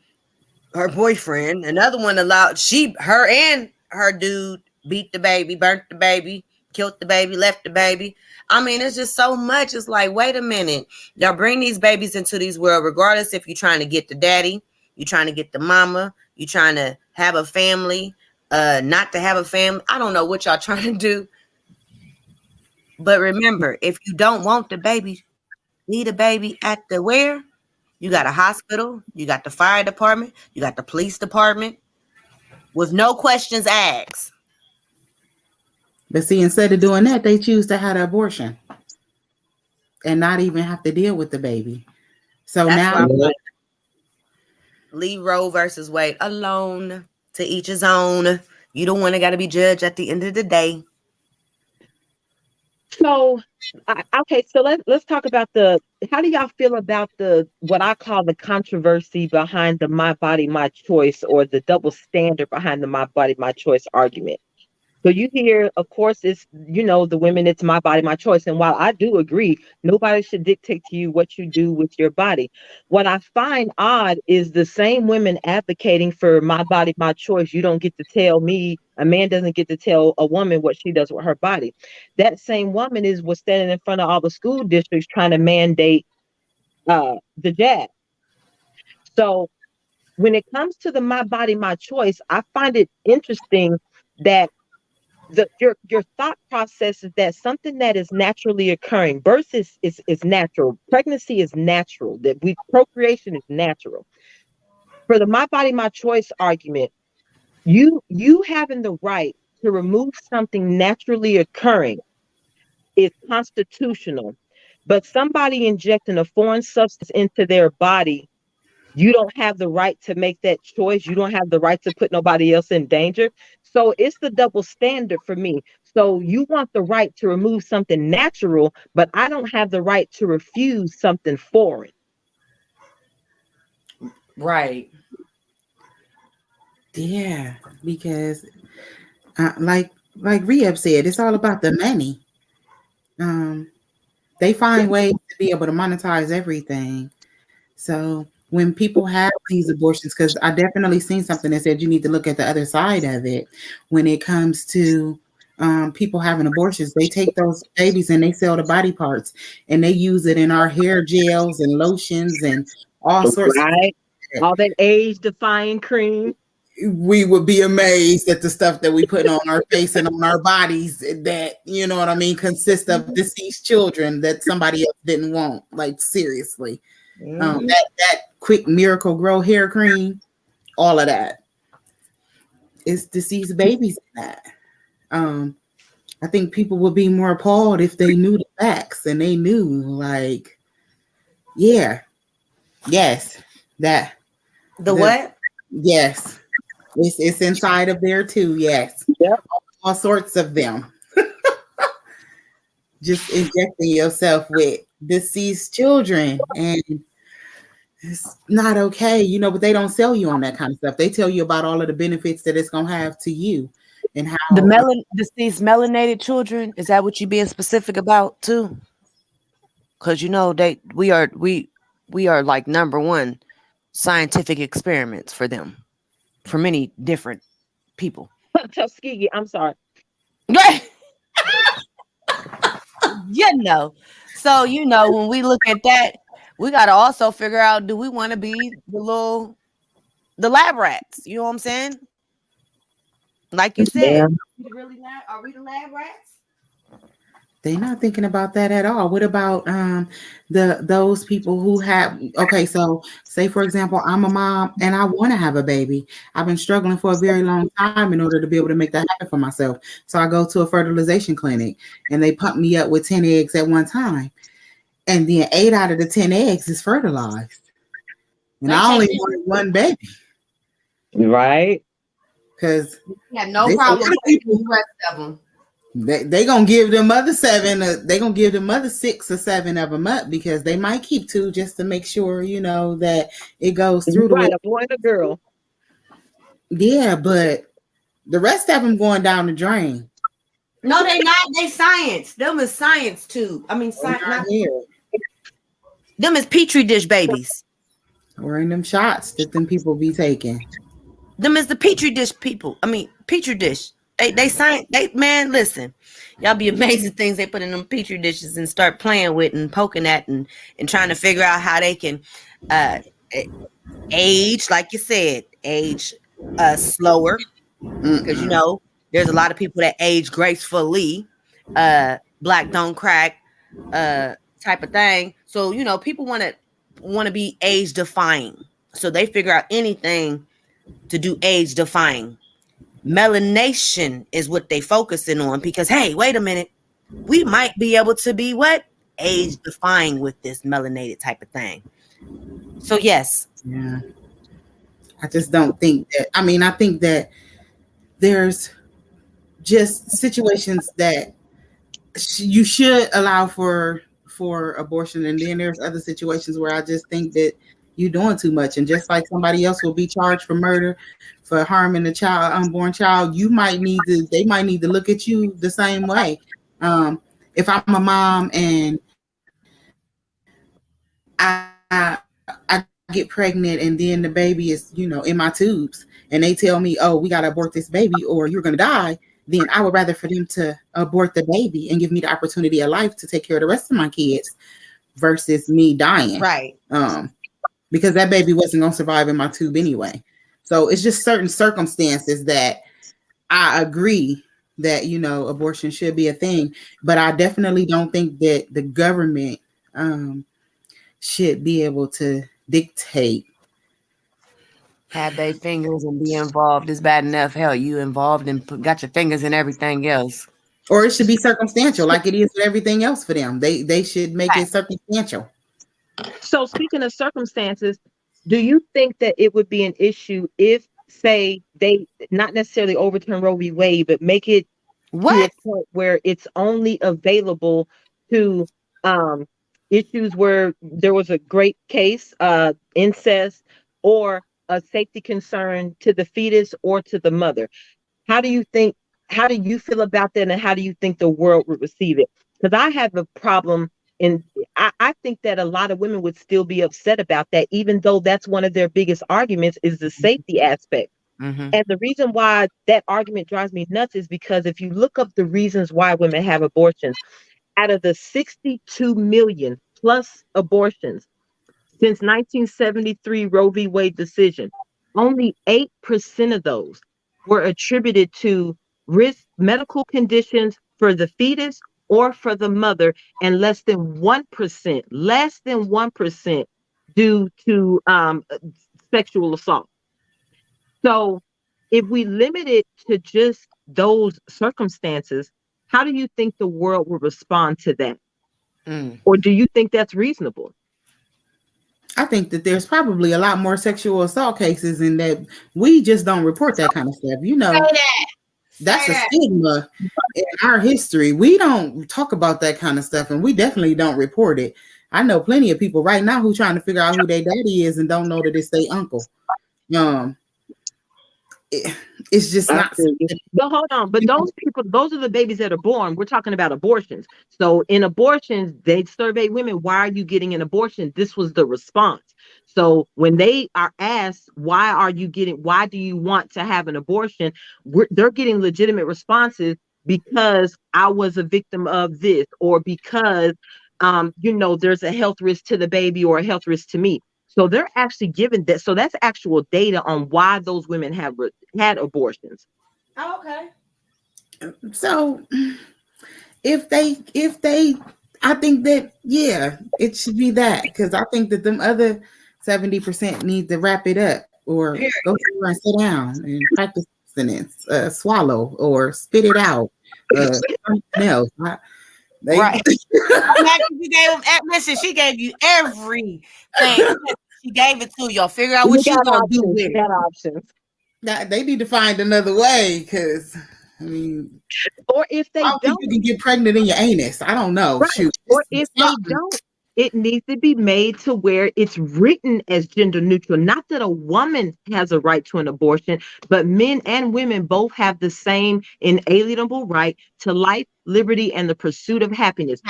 her boyfriend. Another one allowed her and her dude beat the baby, burnt the baby, killed the baby, left the baby. I mean, it's just so much. It's like, wait a minute. Y'all bring these babies into this world, regardless if you're trying to get the daddy, you're trying to get the mama, you're trying to have a family, not to have a family. I don't know what y'all trying to do. But remember, if you don't want the baby, need a baby at the where? You got a hospital, you got the fire department, you got the police department with no questions asked. But see, instead of doing that, they choose to have an abortion and not even have to deal with the baby. So that's now, like, leave Roe versus Wade alone. To each his own. You don't want to got to be judged at the end of the day. So, okay, so let's talk about how do y'all feel about what I call the controversy behind the my body, my choice, or the double standard behind the my body, my choice argument? So you hear, of course, it's, the women, it's my body, my choice. And while I do agree, nobody should dictate to you what you do with your body. What I find odd is the same women advocating for my body, my choice. You don't get to tell me, a man doesn't get to tell a woman what she does with her body. That same woman was standing in front of all the school districts trying to mandate the jab. So when it comes to the my body, my choice, I find it interesting that your thought process is that something that is naturally occurring. Birth is natural. Pregnancy is natural. Procreation is natural. For the my body, my choice argument, you having the right to remove something naturally occurring is constitutional. But somebody injecting a foreign substance into their body, you don't have the right to make that choice. You don't have the right to put nobody else in danger. So it's the double standard for me. So you want the right to remove something natural, but I don't have the right to refuse something foreign. Right. Yeah, because like Rehab said, it's all about the money. They find ways to be able to monetize everything. So when people have these abortions, because I definitely seen something that said you need to look at the other side of it when it comes to people having abortions. They take those babies and they sell the body parts and they use it in our hair gels and lotions and all sorts of all that age-defying cream. we would be amazed at the stuff that we put on our face and on our bodies that, you know what I mean, consist of deceased children that somebody else didn't want. Like, seriously. That quick Miracle Grow hair cream, all of that. It's deceased babies in that. I think people would be more appalled if they knew the facts and they knew, like, yeah, yes, that. What? Yes. It's inside of there too. Yes. Yep. All sorts of them. Just injecting yourself with deceased children, and it's not okay, you know, but they don't sell you on that kind of stuff. They tell you about all of the benefits that it's gonna have to you and how These melanated children, is that what you being specific about too? Because you know we are like number one scientific experiments for them, for many different people. Tuskegee, I'm sorry. You know, so you know, when we look at that, we got to also figure out, do we want to be the lab rats? You know what I'm saying? Like you said, Yeah. are we the lab rats? they're not thinking about that at all. What about those people who have, okay, so say for example, I'm a mom and I want to have a baby. I've been struggling for a very long time in order to be able to make that happen for myself. So I go to a fertilization clinic and they pump me up with 10 eggs at one time. And then 8 out of the 10 eggs is fertilized. And I only wanted one baby. Right. Because you have no problem with the rest of them. They gonna give them other 7. They gonna give them other 6 or 7 of them up because they might keep 2 just to make sure, you know, that it goes through the way. A boy and a girl. Yeah, but the rest of them going down the drain. No, they not. They science. Them is science too. I mean, them is petri dish babies. Or in them shots that them people be taking. Them is the petri dish people. I mean, petri dish. They science. Man, listen, y'all be amazed at things they put in them petri dishes and start playing with and poking at and trying to figure out how they can age, like you said, age slower, because you know there's a lot of people that age gracefully, black don't crack, type of thing. So you know people want to be age defying, so they figure out anything to do age defying. Melanation is what they focusing on because, hey, wait a minute, we might be able to be what? Age defying with this melanated type of thing. So yes. Yeah. I just don't think that. I mean, I think that there's just situations that you should allow for abortion, and then there's other situations where I just think that you're doing too much. And just like somebody else will be charged for murder for harming a child, unborn child, they might need to look at you the same way. If I'm a mom and I get pregnant and then the baby is, you know, in my tubes and they tell me, oh, we got to abort this baby or you're going to die, then I would rather for them to abort the baby and give me the opportunity of life to take care of the rest of my kids versus me dying. Right. Because that baby wasn't going to survive in my tube anyway. So it's just certain circumstances that I agree that, you know, abortion should be a thing, but I definitely don't think that the government should be able to dictate. Have their fingers and be involved is bad enough. Hell, you involved and got your fingers in everything else. Or it should be circumstantial, like it is with everything else for them. They should make it circumstantial. So speaking of circumstances, do you think that it would be an issue if, say, they not necessarily overturn Roe v. Wade, but make it to a point where it's only available to issues where there was a great case, incest, or a safety concern to the fetus or to the mother? How do you feel about that, and how do you think the world would receive it? Because I have a problem, and I think that a lot of women would still be upset about that, even though that's one of their biggest arguments is the safety aspect. Mm-hmm. And the reason why that argument drives me nuts is because if you look up the reasons why women have abortions, out of the 62 million plus abortions since 1973 Roe v. Wade decision, only 8% of those were attributed to risk medical conditions for the fetus or for the mother, and less than 1% due to sexual assault. So if we limit it to just those circumstances, how do you think the world will respond to that? Mm. Or do you think that's reasonable? I think that there's probably a lot more sexual assault cases and that we just don't report that kind of stuff. You know, that's a stigma in our history. We don't talk about that kind of stuff and we definitely don't report it. I know plenty of people right now who trying to figure out who their daddy is and don't know that it's their uncle. Um, it's just not. But hold on. But those people, those are the babies that are born. We're talking about abortions. So in abortions, they survey women, why are you getting an abortion? This was the response. So when they are asked, why do you want to have an abortion? They're getting legitimate responses because I was a victim of this, or because, there's a health risk to the baby or a health risk to me. So they're actually given that. So that's actual data on why those women have had abortions. Oh, okay. So if they, I think that, yeah, it should be that, because I think that them other 70% need to wrap it up or go somewhere and sit down and practice abstinence, swallow or spit it out, something else. Right. Listen, she gave you everything. She gave it to y'all. Figure out what you gonna do with it. Options. They need to find another way, because I mean, or if they don't, you can get pregnant in your anus. I don't know. Right. Shoot. Or if they don't, it needs to be made to where it's written as gender neutral. Not that a woman has a right to an abortion, but men and women both have the same inalienable right to life, liberty, and the pursuit of happiness.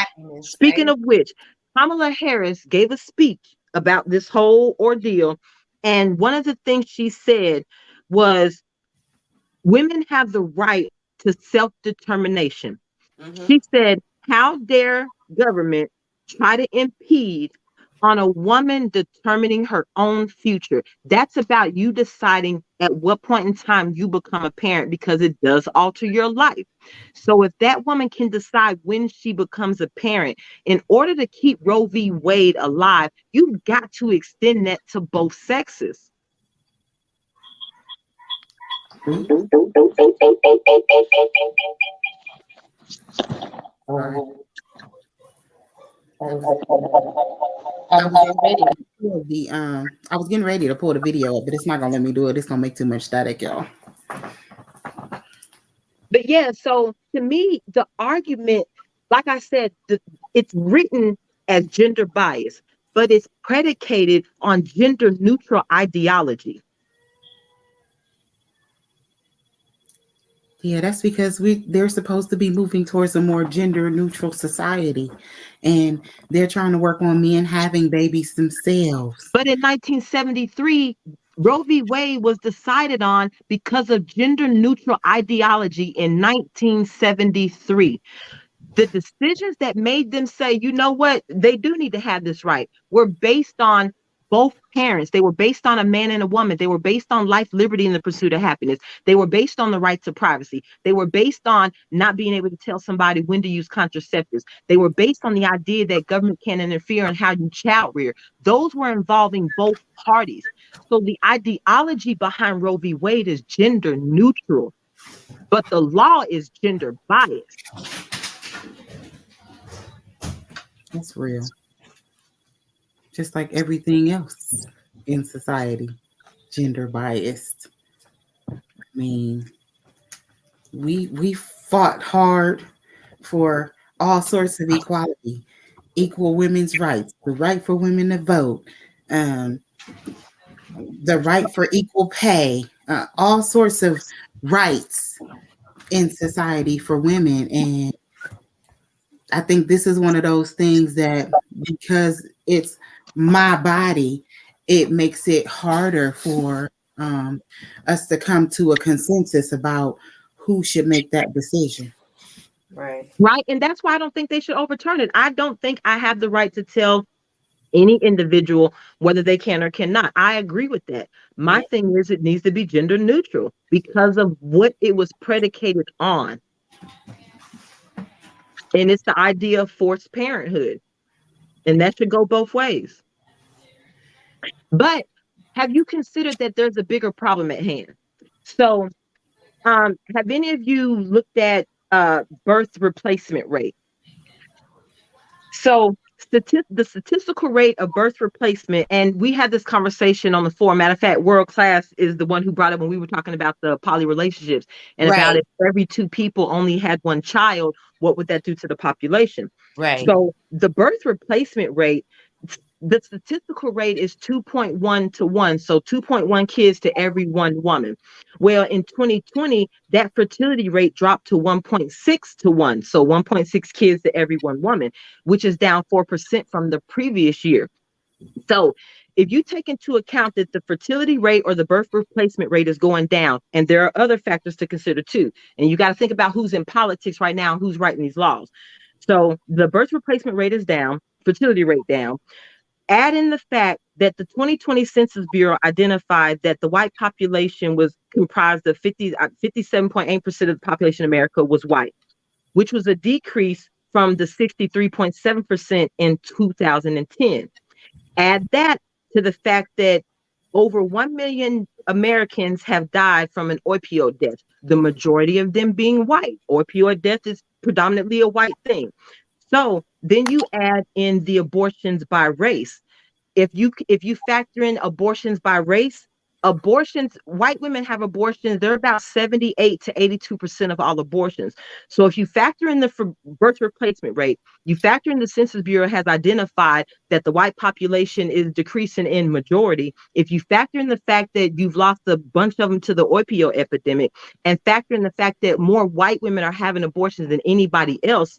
Speaking of which, Pamela Harris gave a speech about this whole ordeal. And one of the things she said was, women have the right to self-determination. Mm-hmm. She said, how dare government try to impede on a woman determining her own future? That's about you deciding at what point in time you become a parent, because it does alter your life. So if that woman can decide when she becomes a parent, in order to keep Roe v. Wade alive, you've got to extend that to both sexes. I was getting ready to pull the video up, but it's not gonna let me do it. It's gonna make too much static, y'all. But yeah, so to me, the argument, like I said, it's written as gender bias, but it's predicated on gender neutral ideology. Yeah, that's because they're supposed to be moving towards a more gender neutral society, and they're trying to work on men having babies themselves. But in 1973, Roe v. Wade was decided on because of gender neutral ideology in 1973. The decisions that made them say, you know what, they do need to have this right, were based on both parents. They were based on a man and a woman. They were based on life, liberty, and the pursuit of happiness. They were based on the right to privacy. They were based on not being able to tell somebody when to use contraceptives. They were based on the idea that government can't interfere in how you child rear. Those were involving both parties. So the ideology behind Roe v. Wade is gender neutral, but the law is gender biased. That's real. Just like everything else in society, gender biased. I mean, we fought hard for all sorts of equality, equal women's rights, the right for women to vote, the right for equal pay, all sorts of rights in society for women. And I think this is one of those things that, because it's my body, it makes it harder for us to come to a consensus about who should make that decision. Right. And that's why I don't think they should overturn it. I don't think I have the right to tell any individual, whether they can or cannot. I agree with that. My thing is it needs to be gender neutral because of what it was predicated on. And it's the idea of forced parenthood. And that should go both ways. But have you considered that there's a bigger problem at hand? So, have any of you looked at birth replacement rate? So the statistical rate of birth replacement, and we had this conversation on the forum. Matter of fact, World Class is the one who brought it when we were talking about the poly relationships and about Right. if every two people only had one child, what would that do to the population? Right. So the birth replacement rate, the statistical rate is 2.1 to 1. So 2.1 kids to every one woman. Well, in 2020, that fertility rate dropped to 1.6 to 1. So 1.6 kids to every one woman, which is down 4% from the previous year. So if you take into account that the fertility rate or the birth replacement rate is going down, and there are other factors to consider too, and you got to think about who's in politics right now, who's writing these laws. So the birth replacement rate is down, fertility rate down. Add in the fact that the 2020 Census Bureau identified that the white population was comprised of 57.8% of the population in America was white, which was a decrease from the 63.7% in 2010. Add that to the fact that over 1 million Americans have died from an opioid death, the majority of them being white. Opioid death is predominantly a white thing. So then you add in the abortions by race. If you factor in abortions by race, abortions, white women have abortions, they're about 78 to 82% of all abortions. So if you factor in the birth replacement rate, you factor in the Census Bureau has identified that the white population is decreasing in majority. If you factor in the fact that you've lost a bunch of them to the opioid epidemic, and factor in the fact that more white women are having abortions than anybody else,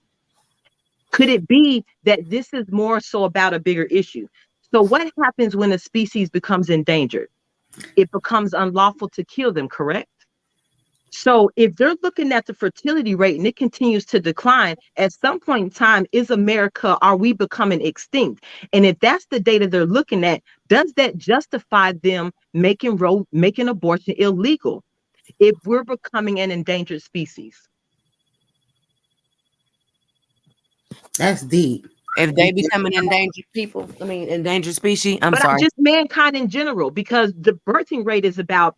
could it be that this is more so about a bigger issue? So what happens when a species becomes endangered? It becomes unlawful to kill them, correct? So if they're looking at the fertility rate and it continues to decline, at some point in time, are we becoming extinct? And if that's the data they're looking at, does that justify them making abortion illegal if we're becoming an endangered species? That's deep. If they become an endangered species, I'm sorry. Just mankind in general, because the birthing rate is about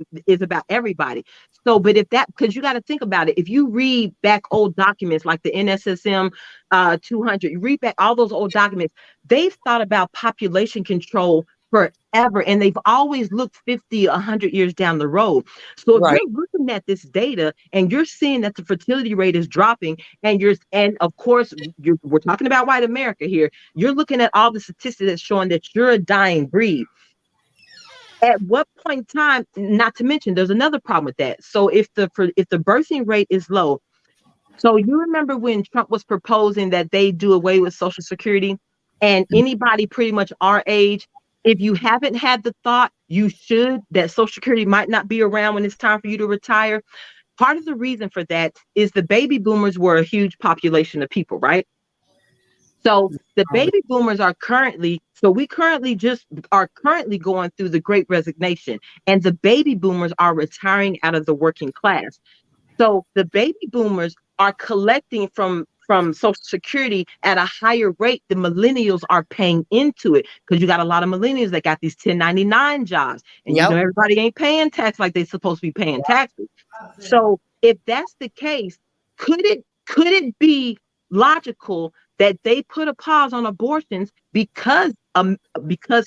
everybody. So, but because you got to think about it, if you read back old documents like the NSSM 200, you read back all those old documents, they've thought about population control forever, and they've always looked 50, 100 years down the road. So if you're looking at this data and you're seeing that the fertility rate is dropping, and of course we're talking about white America here, you're looking at all the statistics that's showing that you're a dying breed. At what point in time, not to mention there's another problem with that. So if the birthing rate is low, so you remember when Trump was proposing that they do away with Social Security, and anybody pretty much our age, if you haven't had the thought, you should, that Social Security might not be around when it's time for you to retire. Part of the reason for that is the baby boomers were a huge population of people, right? So the baby boomers are currently going through the Great Resignation, and the baby boomers are retiring out of the working class. So the baby boomers are collecting from Social Security at a higher rate. The millennials are paying into it because you got a lot of millennials that got these 1099 jobs, and you know everybody ain't paying tax like they're supposed to be paying taxes. So if that's the case, could it be logical that they put a pause on abortions because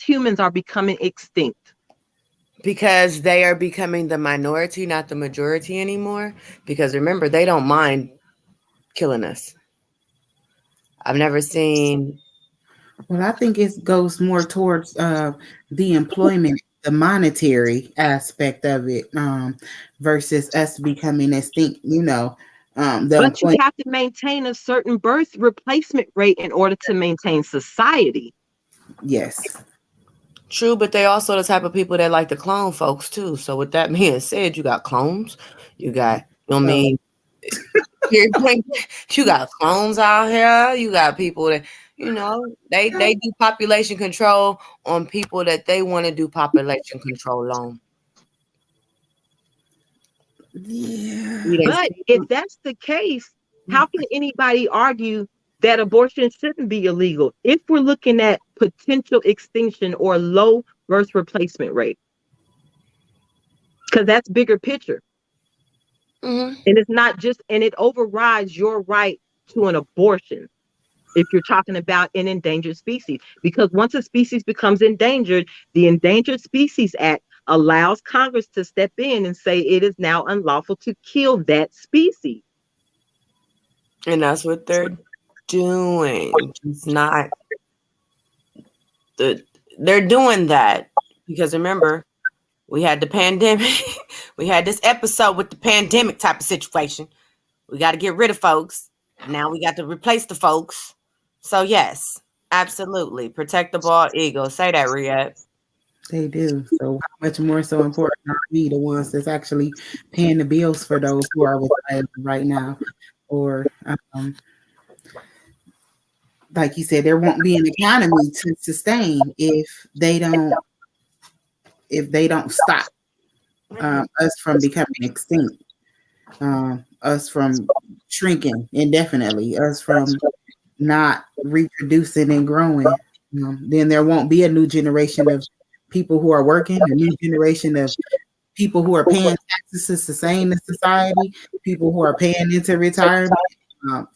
humans are becoming extinct? Because they are becoming the minority, not the majority anymore. Because remember, they don't mind killing us. I've never seen. Well, I think it goes more towards the employment, the monetary aspect of it, versus us becoming extinct. But you have to maintain a certain birth replacement rate in order to maintain society. Yes. True, but they also the type of people that like to clone folks too. So with that being said, you got clones, you got, You got clones out here. You got people that, they do population control on people that they want to do population control on. Yeah. But if that's the case, how can anybody argue that abortion shouldn't be illegal if we're looking at potential extinction or low birth replacement rate? Because that's bigger picture. And it's not just, and it overrides your right to an abortion if you're talking about an endangered species. Because once a species becomes endangered, the Endangered Species Act allows Congress to step in and say it is now unlawful to kill that species. And that's what they're doing. It's not they're doing that because remember, we had the pandemic. We had this episode with the pandemic type of situation. We got to get rid of folks. Now we got to replace the folks. So yes, absolutely. Protect the bald eagle. Say that, Riyadh. They do. So how much more so important are we, the ones that's actually paying the bills for those who are with right now? Or like you said, there won't be an economy to sustain if they don't stop us from becoming extinct, us from shrinking indefinitely, us from not reproducing and growing. Then there won't be a new generation of people who are working, a new generation of people who are paying taxes to sustain the society, people who are paying into retirement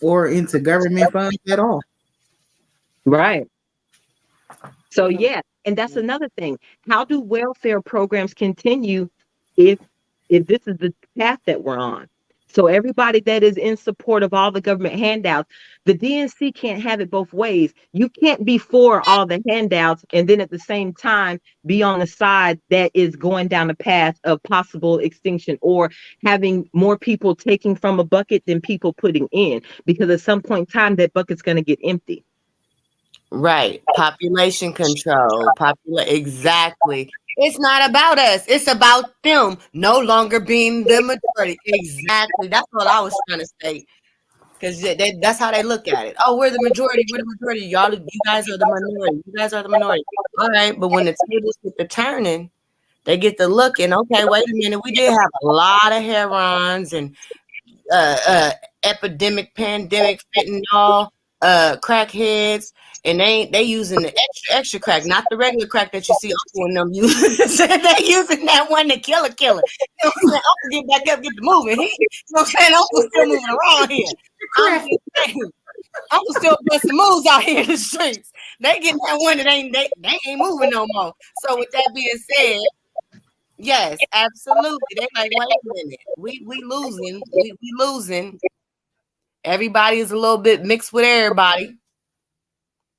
or into government funds at all. Right. So yeah, and that's another thing. How do welfare programs continue if this is the path that we're on? So everybody that is in support of all the government handouts, the DNC can't have it both ways. You can't be for all the handouts and then at the same time be on the side that is going down the path of possible extinction or having more people taking from a bucket than people putting in, because at some point in time that bucket's going to get empty. Right. Population control. Exactly. It's not about us. It's about them no longer being the majority. Exactly. That's what I was trying to say. Because that's how they look at it. Oh, we're the majority. We're the majority. You guys are the minority. You guys are the minority. All right. But when the tables get to turning, they get to looking. Okay, wait a minute. We did have a lot of herons and epidemic, pandemic, fentanyl, crackheads, and they using the extra crack, not the regular crack that you see Uncle and them using. They using that one to kill a killer. You know what I'm saying? Uncle get back up, get the moving. You know what I'm saying? Uncle's still moving around here. Uncle still busting moves out here in the streets. They getting that one that they ain't moving no more. So with that being said, yes, absolutely. They like, wait a minute, we losing, we losing. Everybody is a little bit mixed with everybody.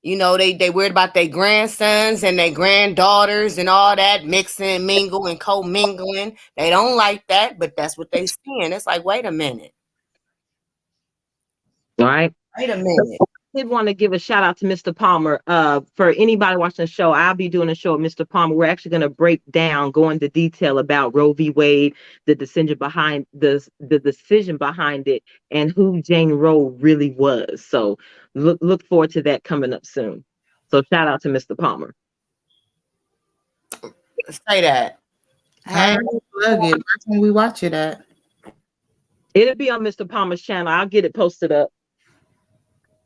You know, they worried about their grandsons and their granddaughters and all that mixing, mingle, and co-mingling. They don't like that, but that's what they seeing. It's like, wait a minute. All right. Wait a minute. I did want to give a shout out to Mr. Palmer. For anybody watching the show, I'll be doing a show with Mr. Palmer. We're actually going to break down, go into detail about Roe v. Wade, the decision behind the decision behind it, and who Jane Roe really was. So look forward to that coming up soon. So shout out to Mr. Palmer. Say that. Hey, plug it. That's when we watch it at. It'll be on Mr. Palmer's channel. I'll get it posted up.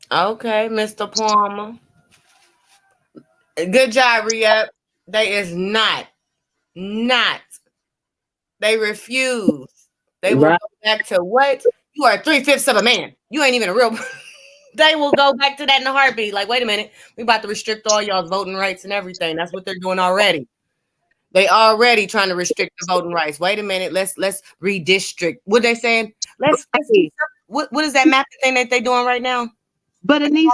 Okay, Mr. Palmer. Good job, Riyadh. They is not. They refuse. They will go back to what? You are 3/5 of a man. You ain't even a real. They will go back to that in a heartbeat. Like, wait a minute. We about to restrict all y'all's voting rights and everything. That's what they're doing already. They already trying to restrict the voting rights. Wait a minute. Let's redistrict. What they saying? What is that mapping thing that they doing right now? But Anise,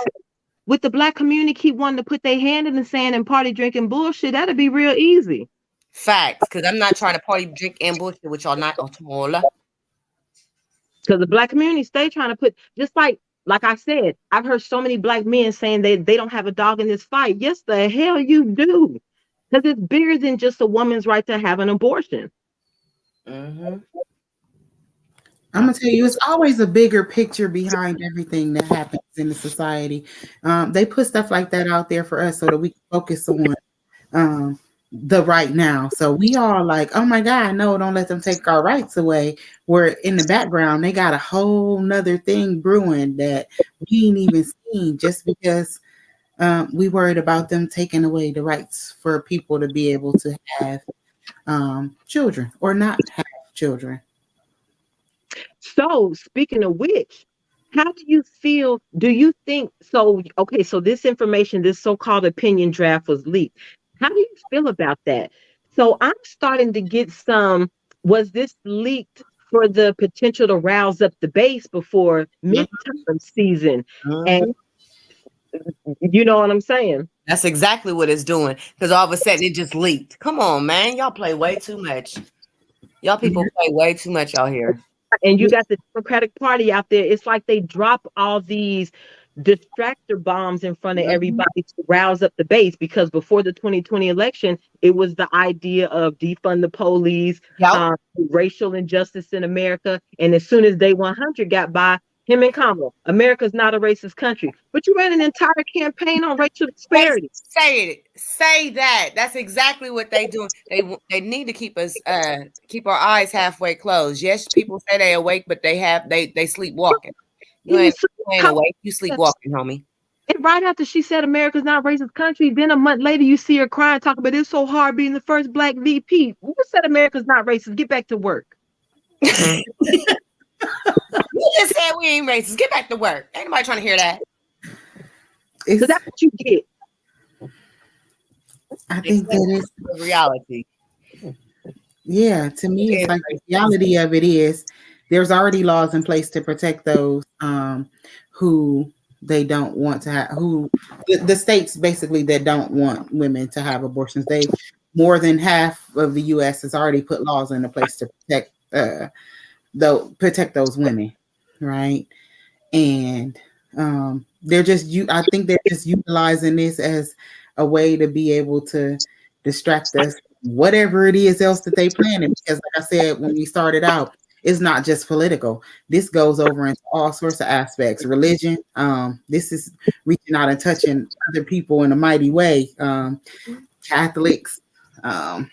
with the Black community keep wanting to put their hand in the sand and party drinking bullshit, that'd be real easy. Facts, because I'm not trying to party drink and bullshit with y'all not at all. Because the Black community stay trying to put, just like I said, I've heard so many Black men saying they don't have a dog in this fight. Yes, the hell you do. Because it's bigger than just a woman's right to have an abortion. Mm-hmm. I'm gonna tell you, it's always a bigger picture behind everything that happens in the society. They put stuff like that out there for us so that we can focus on the right now. So we all like, oh my God, no, don't let them take our rights away. Where in the background, they got a whole nother thing brewing that we ain't even seen just because we worried about them taking away the rights for people to be able to have children or not have children. So, speaking of which, how do you feel? Do you think so? Okay, so this information, this so called opinion draft was leaked. How do you feel about that? So, I'm starting to get some. Was this leaked for the potential to rouse up the base before midterm season? And Mhm. you know what I'm saying? That's exactly what it's doing. Because all of a sudden it just leaked. Come on, man. Y'all play way too much. Y'all people play way too much out here. And you got the Democratic Party out there. It's like they drop all these distractor bombs in front of Mhm. everybody to rouse up the base because before the 2020 election, it was the idea of defund the police, Yep. racial injustice in America. And as soon as day 100 got by, him and Kamala, America's not a racist country. But you ran an entire campaign on racial They disparity. say it. Say that. That's exactly what they do. They need to keep us keep our eyes halfway closed. Yes, people say they awake, but they sleepwalking. You And ain't so you ain't awake. You sleepwalking, homie. and right after she said America's not a racist country, then a month later you see her crying, talking about it's so hard being the first black VP. Who said America's not racist? Get back to work. You just said we ain't racist. Get back to work. Ain't nobody trying to hear that. So It's, that's what you get. I It's think that is, reality. yeah, to me, it's It like the is reality of it is there's already laws in place to protect those who they don't want to have, who the states basically that don't want women to have abortions. They more than half of the U.S. has already put laws into place to protect those women, right? And they're just you. I think they're just utilizing this as a way to be able to distract us, whatever it is else that they planning. Because, like I said when we started out, it's not just political. This goes over into all sorts of aspects. Religion. This is reaching out and touching other people in a mighty way. Catholics. A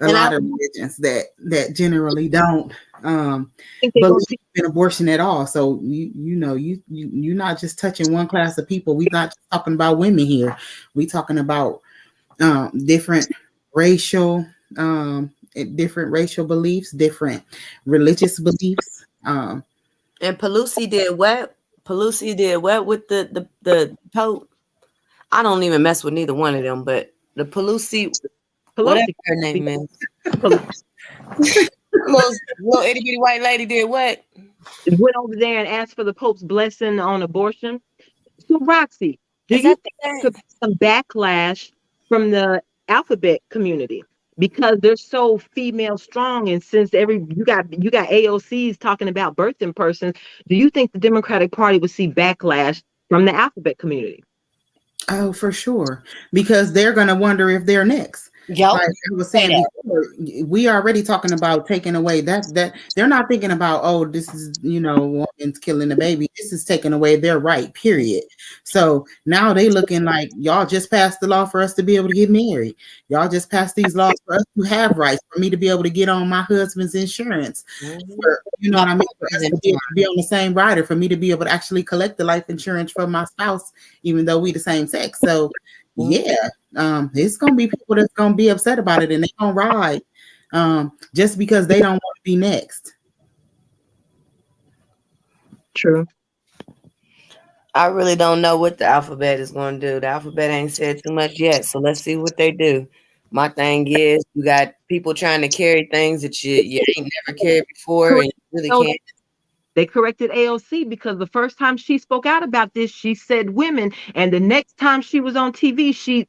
and I lot of religions that generally don't I think they're believe going to in abortion at all. So you're not just touching one class of people. We're not just talking about women here. We're talking about different racial different racial beliefs, different religious beliefs. and Pelosi did what? Pelosi did what with the Pope? I don't even mess with neither one of them, but the Pelosi, whatever Pelosi. her name is, Pelosi little itty bitty white lady did what? went over there and asked for the Pope's blessing on abortion. So, Roxy, do Is you that think the there could be some backlash from the alphabet community because they're so female strong? And since you got AOCs talking about birthing persons, do you think the Democratic Party would see backlash from the alphabet community? Oh, for sure. Because they're going to wonder if they're next. Yep. Like I was Say saying that. before, we already talking about taking away that they're not thinking about, oh, this is, woman's killing the baby. This is taking away their right, period. So now they looking like y'all just passed the law for us to be able to get married. Y'all just passed these laws for us to have rights, for me to be able to get on my husband's insurance. Mhm. For, you know My what I mean? For us to be able president. to be on the same rider, for me to be able to actually collect the life insurance from my spouse even though we the same sex. So Mhm. yeah, it's gonna be people that's gonna be upset about it and they gonna ride just because they don't want to be next. True. I really don't know what the alphabet is going to do. The alphabet ain't said too much yet, so let's see what they do. My thing is, you got people trying to carry things that you ain't never carried before, and Correct. you really So can't. they corrected AOC because the first time she spoke out about this, she said women, and the next time she was on TV, she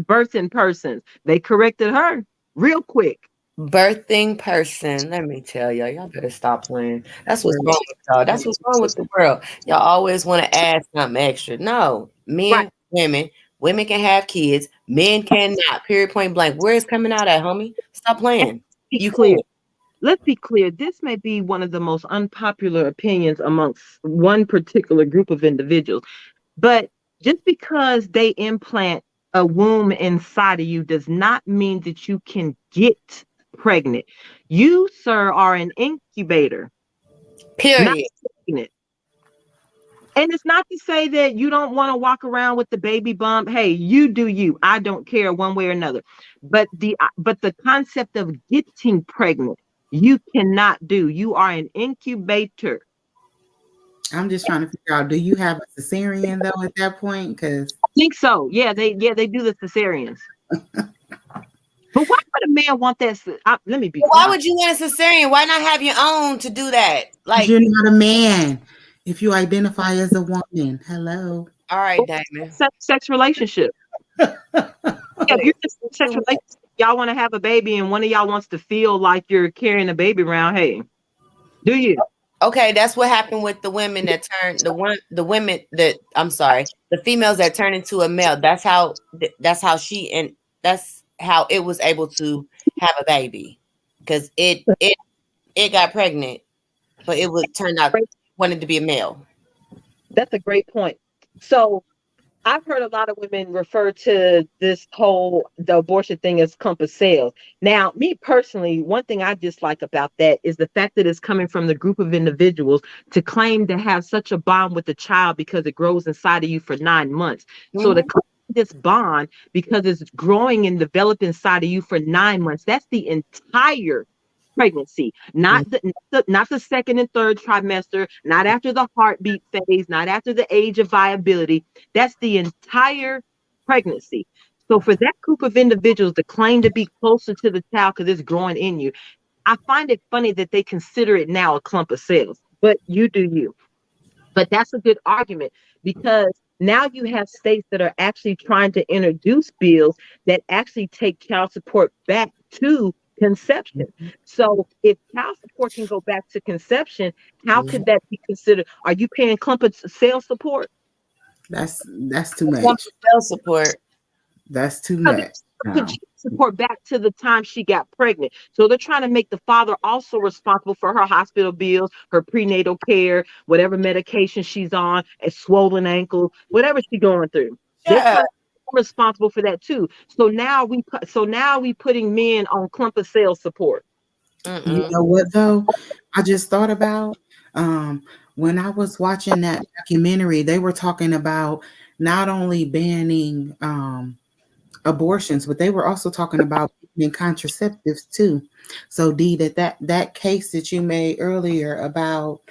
birthing persons. They corrected her real quick. Birthing person. Let me tell y'all better stop playing. That's what's wrong with y'all. That's what's wrong with the world. Y'all always want to add something extra. No, Right. men, women can have kids, men cannot. Period. Point blank. Where is coming out at, homie? Stop playing. Be You clear. cool. let's be clear, this may be one of the most unpopular opinions amongst one particular group of individuals. But just because they implant a womb inside of you does not mean that you can get pregnant. You, sir, are an incubator, not Period. pregnant. And it's not to say that you don't want to walk around with the baby bump. Hey, you do you. I don't care one way or another. But the concept of getting pregnant, you cannot do. You are an incubator. I'm just trying to figure out, do you have a cesarean though at that point? Because I think so. They do the cesareans. But why would a man want that? Let me be Why quiet. would you want a cesarean? Why not have your own to do that? Like, you're not a man. If you identify as a woman, hello. all right, Damon. Sex relationship. Yeah, if you're just in a sex relationship, y'all want to have a baby, and one of y'all wants to feel like you're carrying a baby around. Hey, do you? Okay, that's what happened with the women that turn the females that turn into a male. That's how it was able to have a baby, because it got pregnant, but it would turn out wanted to be a male. That's a great point. So I've heard a lot of women refer to the abortion thing as compass sales. Now, me personally, one thing I dislike about that is the fact that it's coming from the group of individuals to claim to have such a bond with the child because it grows inside of you for 9 months. So to claim this bond because it's growing and developing inside of you for 9 months, that's the entire pregnancy, not the second and third trimester, not after the heartbeat phase, not after the age of viability. That's the entire pregnancy. So for that group of individuals to claim to be closer to the child because it's growing in you, I find it funny that they consider it now a clump of cells. But you do you. But that's a good argument, because now you have states that are actually trying to introduce bills that actually take child support back to conception. So if child support can go back to conception, how could that be considered? Are you paying clump of sales support? That's too much. Clump of sales support. That's too much. Put support back to the time she got pregnant. So they're trying to make the father also responsible for her hospital bills, her prenatal care, whatever medication she's on, a swollen ankle, whatever she's going through. Yeah. They're responsible for that too. So now we putting men on clump of sales support. You know what though? I just thought about when I was watching that documentary, they were talking about not only banning abortions, but they were also talking about contraceptives too. So Dee, that case that you made earlier about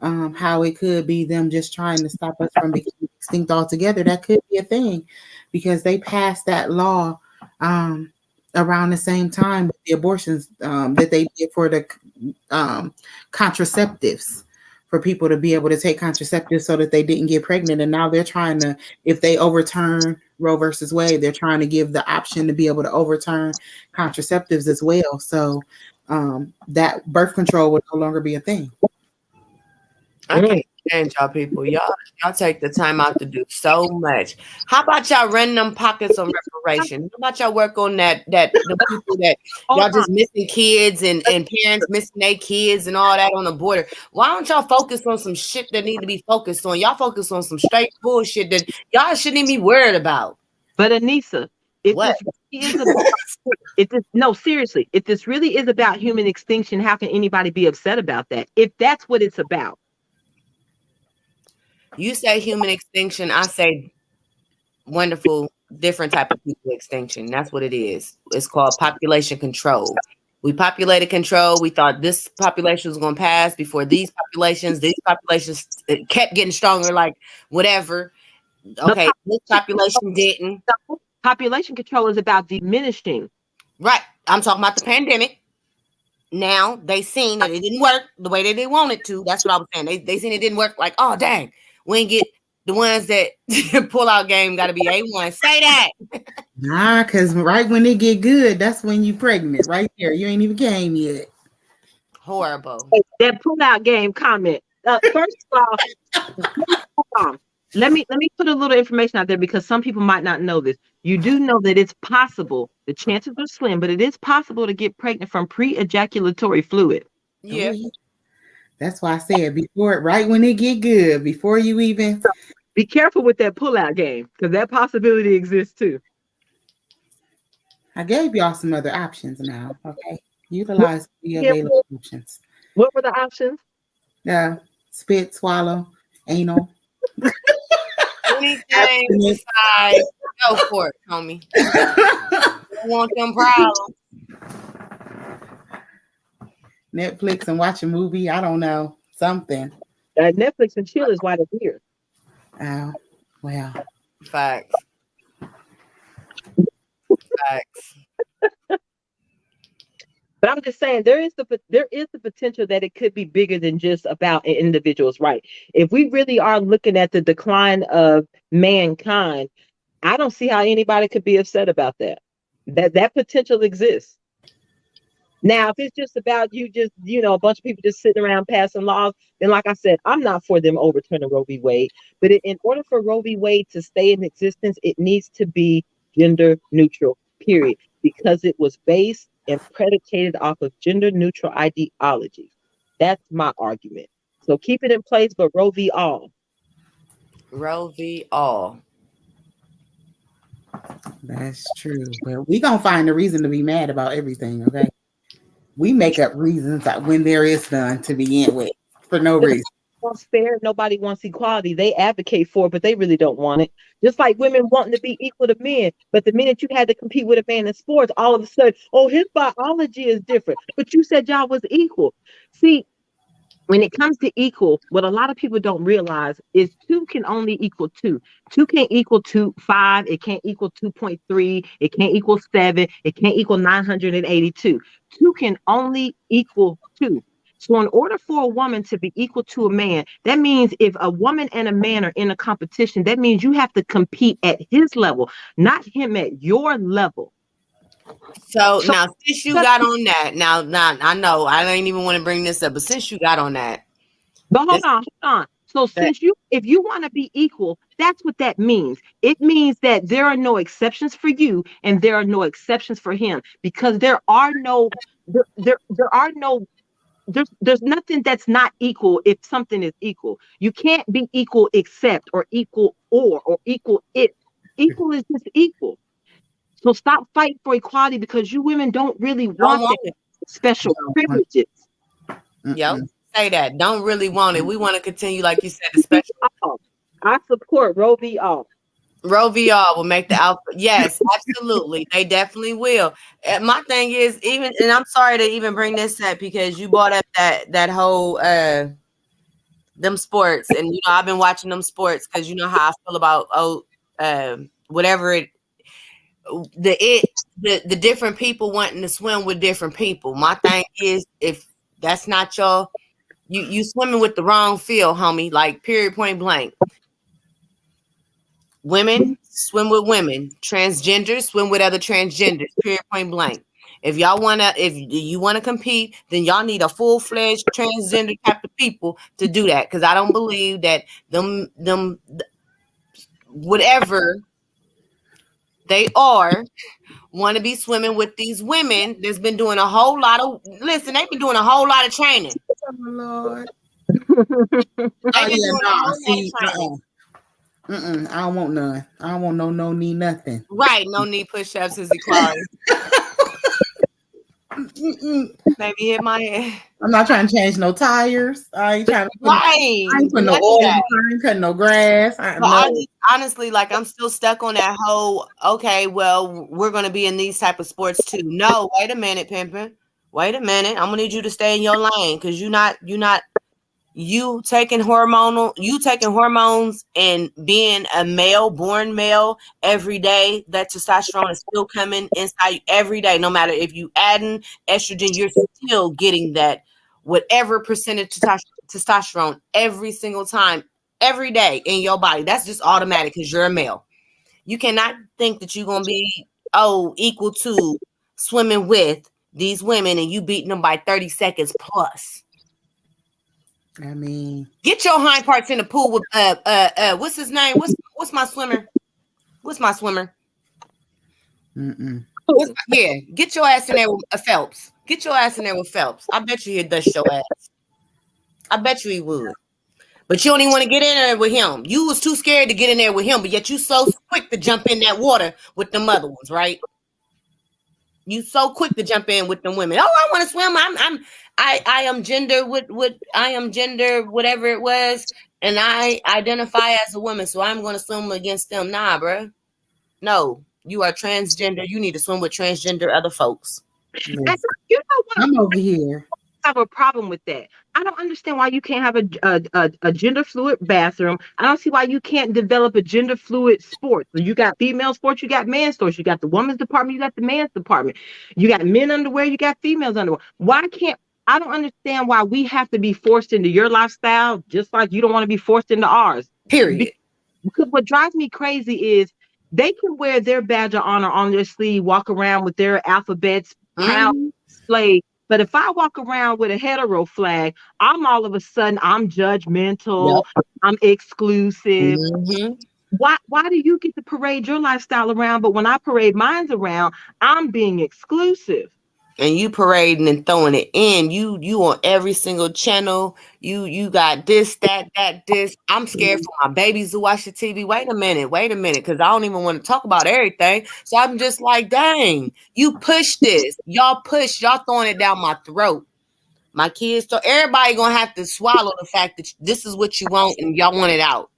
how it could be them just trying to stop us from becoming extinct altogether, that could be a thing, because they passed that law around the same time with the abortions that they did for the contraceptives, for people to be able to take contraceptives so that they didn't get pregnant. And now they're trying to, if they overturn Roe versus Wade, they're trying to give the option to be able to overturn contraceptives as well. So that birth control would no longer be a thing. I can't stand y'all people. Y'all take the time out to do so much. How about y'all run them pockets on reparation? How about y'all work on the people that y'all just missing kids and parents missing their kids and all that on the border? Why don't y'all focus on some shit that need to be focused on? Y'all focus on some straight bullshit that y'all shouldn't even be worried about. But Anissa, if this really is about human extinction, how can anybody be upset about that? If that's what it's about. You say human extinction, I say wonderful, different type of people extinction. That's what it is. It's called population control. We populated control. We thought this population was going to pass before these populations kept getting stronger, like whatever. Okay, this population didn't. Population control is about diminishing. Right. I'm talking about the pandemic. Now they seen that it didn't work the way that they wanted to. That's what I was saying. They seen it didn't work. Like, oh dang, we ain't get the ones that pull out game. Got to be A1. Say that. Nah, because right when they get good, that's when you pregnant. Right there, you ain't even came yet. Horrible. That pull out game comment. First of all, let me put a little information out there, because some people might not know this. You do know that it's possible The chances are slim, but it is possible to get pregnant from pre-ejaculatory fluid. Yeah. That's why I said before, right when it get good, before you even. So be careful with that pullout game, because that possibility exists too. I gave y'all some other options now. Okay. Utilize the available options. What were the options? Spit, swallow, anal. Anything besides, go for it, homie. Don't want them problems. Netflix and watch a movie. I don't know. Something. Netflix and chill is why they're here. Oh, well. Facts. Facts. But I'm just saying there is the potential that it could be bigger than just about an individual's right. If we really are looking at the decline of mankind, I don't see how anybody could be upset about that. That potential exists. Now, if it's just about a bunch of people just sitting around passing laws, then like I said, I'm not for them overturning Roe v. Wade. But in order for Roe v. Wade to stay in existence, it needs to be gender neutral, period, because it was based and predicated off of gender neutral ideology. That's my argument. So keep it in place, but Roe v. all. Roe v. all. That's true. But we're going to find a reason to be mad about everything, okay? We make up reasons when there is none to begin with for no reason. Wants fair, nobody wants equality. They advocate for it, but they really don't want it. Just like women wanting to be equal to men, but the minute you had to compete with a man in sports, all of a sudden, oh, his biology is different. But you said y'all was equal. See, when it comes to equal, what a lot of people don't realize is 2 can only equal 2. 2 can't equal 5. It can't equal 2.3. It can't equal 7. It can't equal 982. 2 can only equal 2. So in order for a woman to be equal to a man, that means if a woman and a man are in a competition, that means you have to compete at his level, not him at your level. So now, since you got on that, now I know I don't even want to bring this up, but since you got on that, but hold on. So if you want to be equal, that's what that means. It means that there are no exceptions for you, and there are no exceptions for him, because there's nothing that's not equal if something is equal. You can't be equal except, or equal or equal if. Equal is just equal. So stop fighting for equality, because you women don't really want that special privileges. Yo, say that. Don't really want it. We want to continue, like you said, the special. I support Roe v. all. Roe v. all will make the alpha. Yes, absolutely. They definitely will. My thing is, and I'm sorry to even bring this up, because you brought up that whole them sports, and I've been watching them sports because you know how I feel about whatever the different people wanting to swim with different people. My thing is, if that's not you swimming with the wrong field, homie. Like, period, point blank. Women swim with women. Transgenders swim with other transgenders. Period, point blank. If you wanna compete, then y'all need a full-fledged transgender type of people to do that. Because I don't believe that them whatever they are want to be swimming with these women that's been doing a whole lot of they've been doing a whole lot of training. Oh, Lord. I don't want none. I don't want no knee nothing. Right, no knee push-ups is equality. Maybe hit my head. I'm not trying to change no tires. I ain't trying to put, I ain't put no oil. I ain't cutting no grass. Honestly, like, I'm still stuck on that whole, okay, well, we're going to be in these type of sports too. No, wait a minute, pimpin'. Wait a minute. I'm going to need you to stay in your lane, because you taking hormones and being a male, born male every day. That testosterone is still coming inside you every day. No matter if you adding estrogen, you're still getting that whatever percentage testosterone every single time, every day in your body. That's just automatic because you're a male. You cannot think that you're going to be equal to swimming with these women and you beating them by 30 seconds plus. I mean, get your hind parts in the pool with what's his name? What's my swimmer? What's my swimmer? Yeah, get your ass in there with Phelps. Get your ass in there with Phelps. I bet you he'd dust your ass. I bet you he would. But you don't even want to get in there with him. You was too scared to get in there with him, but yet you so quick to jump in that water with them other ones, right? You so quick to jump in with them women. Oh, I want to swim. I am gender with I am gender whatever it was, and I identify as a woman, so I'm going to swim against them. Nah, bro. No, you are transgender. You need to swim with transgender other folks. And you know what? I'm over here. I have a problem with that. I don't understand why you can't have a gender fluid bathroom. I don't see why you can't develop a gender fluid sport. So you got female sports, you got men's sports, you got the women's department, you got the men's department. You got men underwear, you got females underwear. Why can't I don't understand why we have to be forced into your lifestyle just like you don't want to be forced into ours. Period. Because what drives me crazy is they can wear their badge of honor on their sleeve, walk around with their alphabets proud displayed. But if I walk around with a hetero flag, I'm all of a sudden I'm judgmental, I'm exclusive. Why do you get to parade your lifestyle around, but when I parade mine's around, I'm being exclusive? And you parading and throwing it in. You on every single channel. You got this, that, this. I'm scared for my babies to watch the TV. Wait a minute, because I don't even want to talk about everything. So I'm just like, dang, you push this. Y'all throwing it down my throat. My kids, so everybody gonna have to swallow the fact that this is what you want and y'all want it out.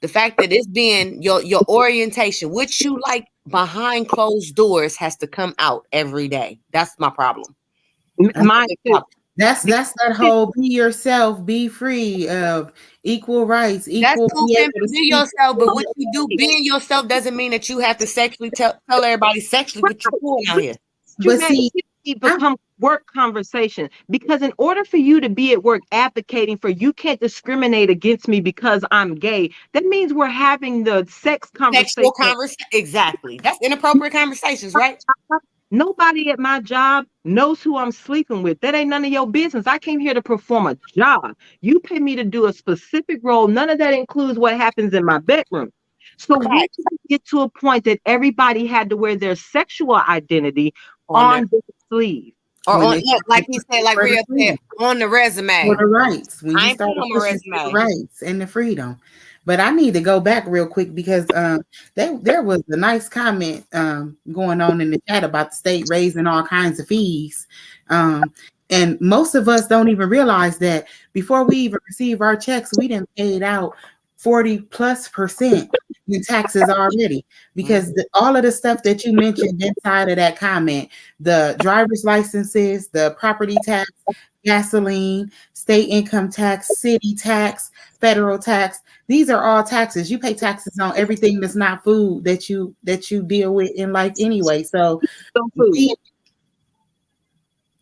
The fact that it's being your orientation, which you like behind closed doors, has to come out every day. That's my problem. That's that whole be yourself, be free, equal rights, equal. Be yourself, but what you do being yourself doesn't mean that you have to sexually tell everybody sexually what you're doing out here. But see, it becomes work conversation, because in order for you to be at work advocating for you can't discriminate against me because I'm gay, that means we're having the sex conversation. Exactly. That's inappropriate conversations, right? Nobody at my job knows who I'm sleeping with. That ain't none of your business. I came here to perform a job. You pay me to do a specific role. None of that includes what happens in my bedroom. So we get to a point that everybody had to wear their sexual identity on their sleeve. Or on, like he said, like Rhea said, on the resume. For the rights. When I you ain't start put on my resume. the rights and the freedom. But I need to go back real quick because there was a nice comment going on in the chat about the state raising all kinds of fees. And most of us don't even realize that before we even receive our checks, we done paid out 40+% in taxes already, because all of the stuff that you mentioned inside of that comment, the driver's licenses, the property tax, gasoline, state income tax, city tax, federal tax, these are all taxes. You pay taxes on everything that's not food that you deal with in life anyway. So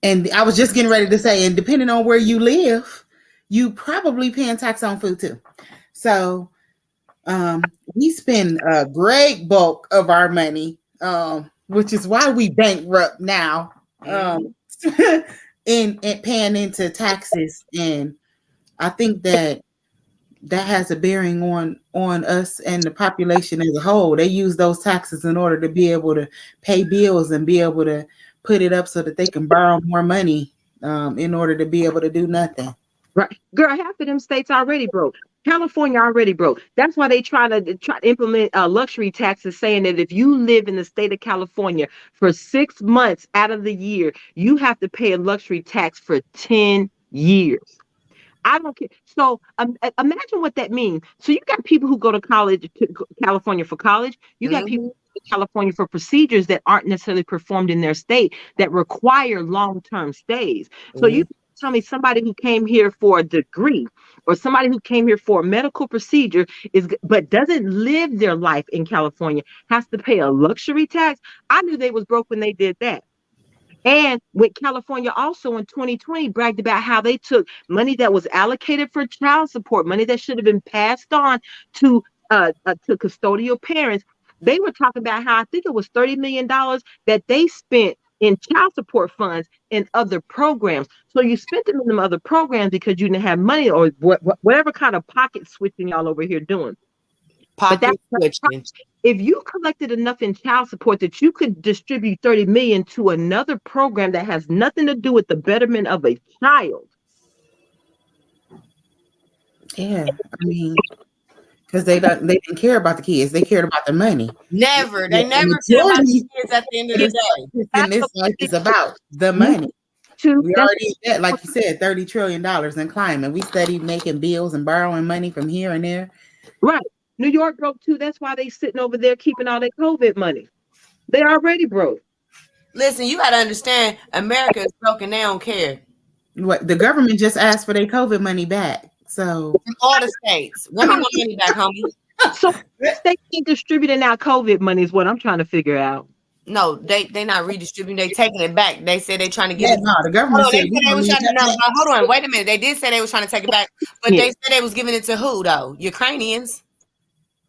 and I was just getting ready to say, and depending on where you live, you probably paying tax on food too. So we spend a great bulk of our money, which is why we bankrupt now, in paying into taxes. And I think that has a bearing on us and the population as a whole. They use those taxes in order to be able to pay bills and be able to put it up so that they can borrow more money in order to be able to do nothing. Right, girl, half of them states already broke. California already broke. That's why they try to implement luxury taxes, saying that if you live in the state of California for 6 months out of the year, you have to pay a luxury tax for 10 years. I don't care. So imagine what that means. So you got people who go to college, to California for college. You got people in California for procedures that aren't necessarily performed in their state that require long-term stays. So you tell me somebody who came here for a degree or somebody who came here for a medical procedure but doesn't live their life in California has to pay a luxury tax. I knew they was broke when they did that. And with California also in 2020 bragged about how they took money that was allocated for child support, money that should have been passed on to custodial parents. They were talking about how I think it was $30 million that they spent in child support funds and other programs. So you spent them in them other programs because you didn't have money, or whatever kind of pocket switching y'all over here doing. Pocket switching. If you collected enough in child support that you could distribute 30 million to another program that has nothing to do with the betterment of a child. Yeah, I mean, because they didn't care about the kids, they cared about the money. Never. They Yeah, the never care about the majority kids at the end of the day. in this life is about the New money. to We that's already at, like you said, $30 trillion in climate. We study making bills and borrowing money from here and there. right. New York broke too. That's why they sitting over there keeping all their COVID money. They already broke. Listen, you got to understand, America is broken. They don't care. What the government just asked for their COVID money back. So From all the states. Run me my money back, homie. So they ain't distributing out COVID money is what I'm trying to figure out. No, they not redistributing. They taking it back. They said they trying to give yeah, it. no, the government Hold on, they said said we they don't was need trying to. that No, back. hold on, wait a minute. They did say they was trying to take it back, but Yeah. they said they was giving it to who though? Ukrainians.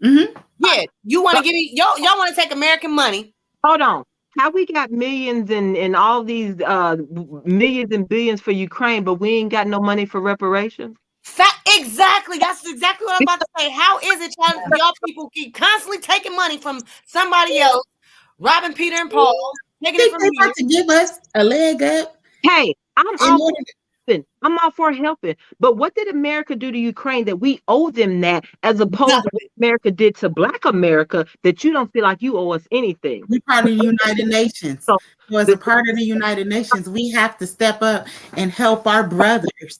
Mm-hmm. Yeah, you want to give me y'all want to take American money. Hold on. How we got millions and all these millions and billions for Ukraine, but we ain't got no money for reparations? Exactly. That's exactly what I'm about to say. How is it y'all people keep constantly taking money from somebody else, robbing Peter and Paul, taking it Think from they here? about to give us a leg up Hey, I'm in all order for helping. I'm all for helping. But what did America do to Ukraine that we owe them that, as opposed to what America did to Black America that you don't feel like you owe us anything? we part of the United Nations. So So as a part of the United Nations, we have to step up and help our brothers.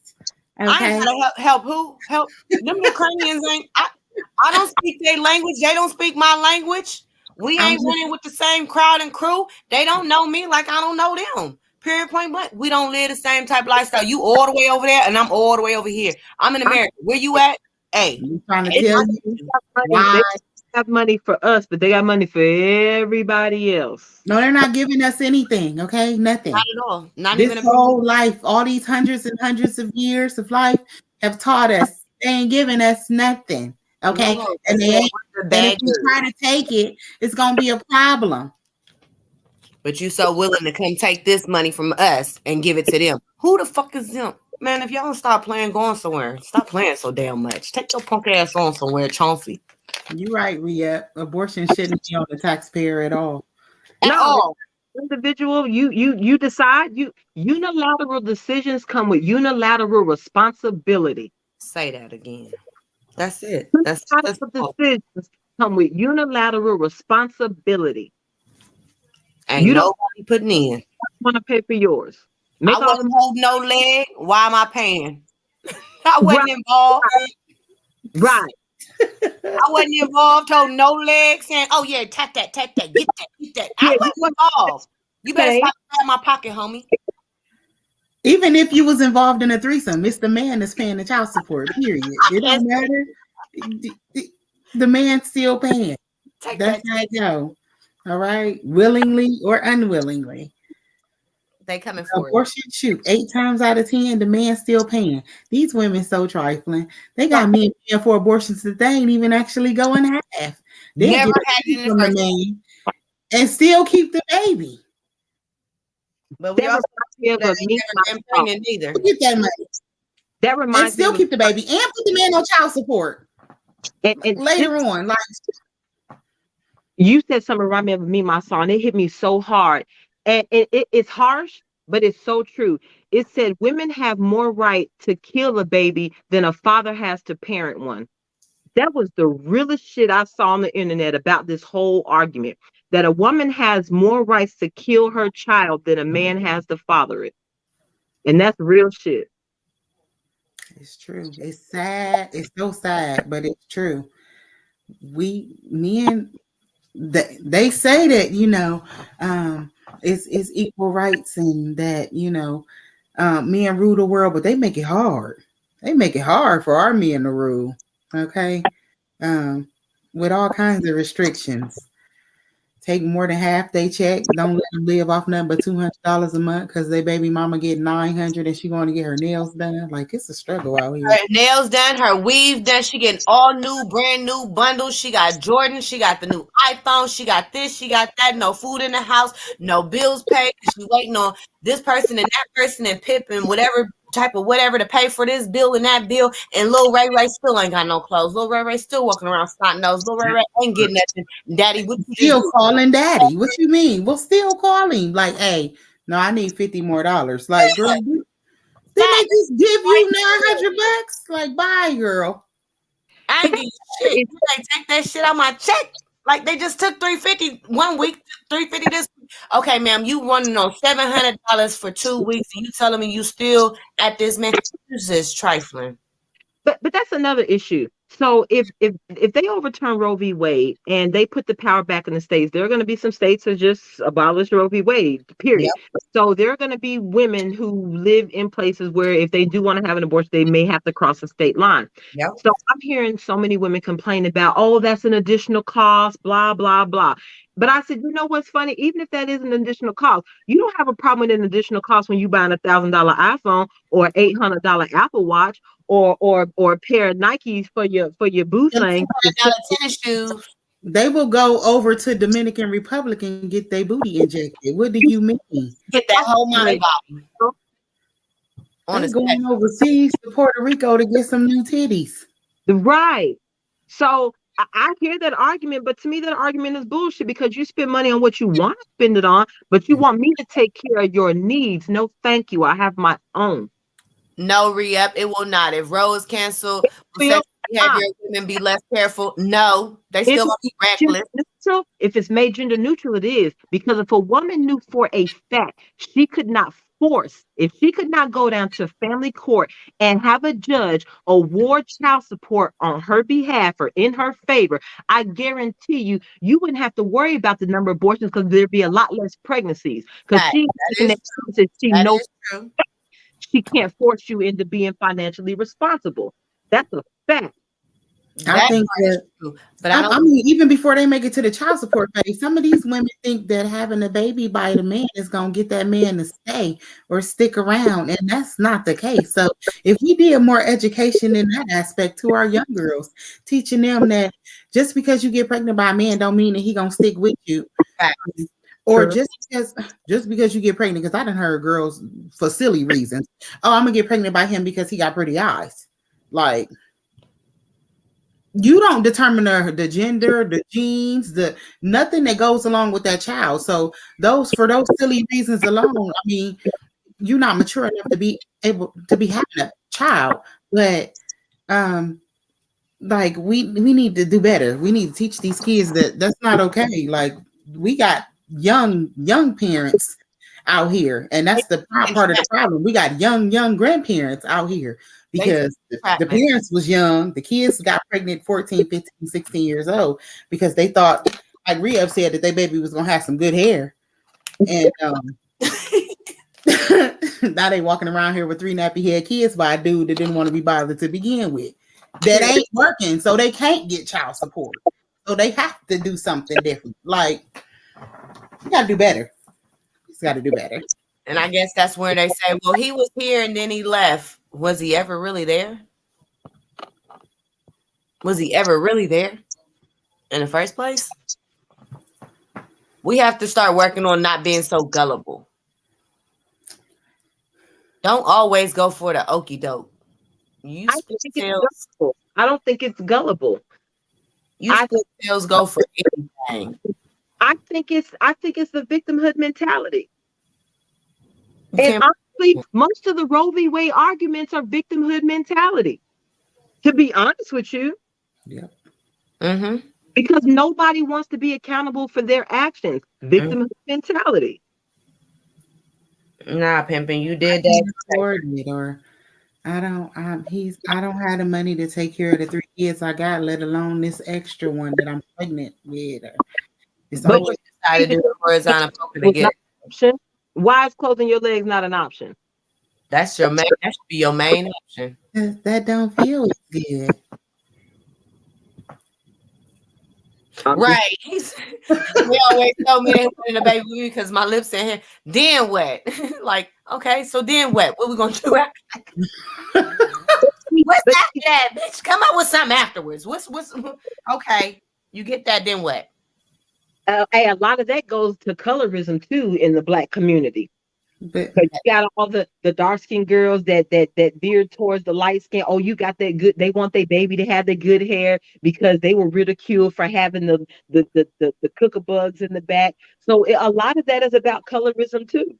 I Okay. ain't gotta help who? Help them Ukrainians ain't. I don't speak their language. They don't speak my language. We ain't running with the same crowd and crew. They don't know me like I don't know them. Period, point blank. We don't live the same type of lifestyle. You all the way over there, and I'm all the way over here. I'm in America. Where you at? Hey, I'm trying to tell you why. they have money for us, but they got money for everybody else. No, they're not giving us anything. Okay, nothing. Not at all. Not This even whole life, all these hundreds and hundreds of years of life have taught us they ain't giving us nothing. Okay, No, and they ain't. And if you dude. try to take it, it's gonna be a problem. But you so willing to come take this money from us and give it to them. Who the fuck is them? Man, if y'all don't stop playing, going somewhere. Stop playing so damn much. Take your punk ass on somewhere, Chauncey. You're right, Rhea. Abortion shouldn't be on the taxpayer at all. At all. Individual, you decide. Unilateral decisions come with unilateral responsibility. Say that again. That's it. Unilateral decisions come with unilateral responsibility. Ain't You don't nobody putting in. want to pay for yours. I wasn't holding no leg. Why am I paying? I wasn't involved. Right. I wasn't involved holding no leg saying, oh yeah, take that, get that. I wasn't involved. You better stop in my pocket, homie. Even if you was involved in a threesome, it's the man that's paying the child support, period. It don't matter. The man's still paying. That's how it go. All right. Willingly or unwillingly. They coming for abortion, shoot, 8 times out of 10, the man's still paying. These women so trifling. They got men paying for abortions that they ain't even actually going half. They never had it in the first man and still keep the baby. But we also never been pregnant either. Get that money. That reminds and still me keep the baby and put the man on child support. And later on, like you said something remind me of me, my song. It hit me so hard. And it's harsh, but it's so true. It said women have more right to kill a baby than a father has to parent one. That was the realest shit I saw on the internet about this whole argument. That a woman has more rights to kill her child than a man has to father it. And that's real shit. It's true. It's sad. It's so sad, but it's true. Men, they say that, it's equal rights and that, men rule the world, but they make it hard. They make it hard for our men to rule. Okay. With all kinds of restrictions. Take more than half they check. Don't let them live off nothing but $200 a month because their baby mama get $900 and she going to get her nails done. Like, it's a struggle out here. Her nails done, her weave done. She getting all new, brand new bundles. She got Jordan. She got the new iPhone. She got this. She got that. No food in the house. No bills paid. She waiting on this person and that person and Pip and whatever type of whatever to pay for this bill and that bill, and Lil Ray Ray still ain't got no clothes. Lil Ray Ray still walking around snot nose. Lil Ray Ray ain't getting nothing. Daddy, what you Still just calling daddy. What you mean? Well, still calling. Like, hey, no, I need $50 more. Like, girl, didn't they just give you $900? Like, bye, girl. I ain't getting shit. They take that shit out my check. Like they just took $350 one week, $350 this week. Okay, ma'am, you running on $700 for 2 weeks, and you telling me you still at this man? This is trifling. But that's another issue. So if they overturn Roe v. Wade and they put the power back in the states, there are going to be some states that just abolish Roe v. Wade, period. Yep. So there are going to be women who live in places where if they do want to have an abortion, they may have to cross a state line. Yep. So I'm hearing so many women complain about, oh, that's an additional cost, blah, blah, blah. But I said, you know what's funny? Even if that is an additional cost, you don't have a problem with an additional cost when you buy a $1,000 iPhone or $800 Apple Watch or a pair of Nikes for your boot lane. Tennis shoes. They will go over to Dominican Republic and get their booty injected. What do you mean? Get that whole money body. They're going overseas to Puerto Rico to get some new titties. Right. So I hear that argument, but to me that argument is bullshit because you spend money on what you want to spend it on, but you want me to take care of your needs. No, thank you. I have my own. No re-up. It will not. If Roe is canceled, will behavior women be less careful? No, they still gonna be reckless. Neutral, if it's made gender neutral, it is. Because if a woman knew for a fact she could not force, if she could not go down to family court and have a judge award child support on her behalf or in her favor, I guarantee you wouldn't have to worry about the number of abortions because there'd be a lot less pregnancies. Because she knows she can't force you into being financially responsible. That's a fact. I think that, but I mean, even before they make it to the child support phase, some of these women think that having a baby by the man is going to get that man to stay or stick around, and that's not the case. So if we did more education in that aspect to our young girls, teaching them that just because you get pregnant by a man don't mean that he going to stick with you. Or just because you get pregnant, because I done heard girls for silly reasons, oh, I'm going to get pregnant by him because he got pretty eyes. Like, you don't determine the gender, the genes, nothing that goes along with that child. So for those silly reasons alone, I mean, you're not mature enough to be able to be having a child. But like we need to do better. We need to teach these kids that that's not okay. Like we got young parents out here, and that's the part of the problem. We got young grandparents out here. Because the parents was young, the kids got pregnant 14, 15, 16 years old because they thought, like Rhea said, that their baby was going to have some good hair. And now they walking around here with 3 nappy head kids by a dude that didn't want to be bothered to begin with. That ain't working, so they can't get child support. So they have to do something different. Like, you got to do better. You got to do better. And I guess that's where they say, well, he was here and then he left. Was he ever really there? Was he ever really there in the first place? We have to start working on not being so gullible. Don't always go for the okie doke. I don't think it's gullible. You split tails go for anything. I think it's the victimhood mentality. And honestly, most of the Roe v. Wade arguments are victimhood mentality. To be honest with you, because nobody wants to be accountable for their actions. Victimhood mentality. Nah, pimping, you did that. Or I don't have the money to take care of the 3 kids I got, let alone this extra one that I'm pregnant with. But you decided to do horizontal to get option. Why is closing your legs not an option? That's your main. That should be your main option. That don't feel good. Right. They always told me they wanted a baby because my lips in here. Then what? Like, okay, so then what? What we gonna do after? What's after that, bitch? Come up with something afterwards. What's okay? You get that, then what? Hey, a lot of that goes to colorism too in the Black community. But But you got all the dark skinned girls that veered towards the light skin. Oh, you got that good. They want their baby to have the good hair because they were ridiculed for having the cooker bugs in the back. So a lot of that is about colorism too.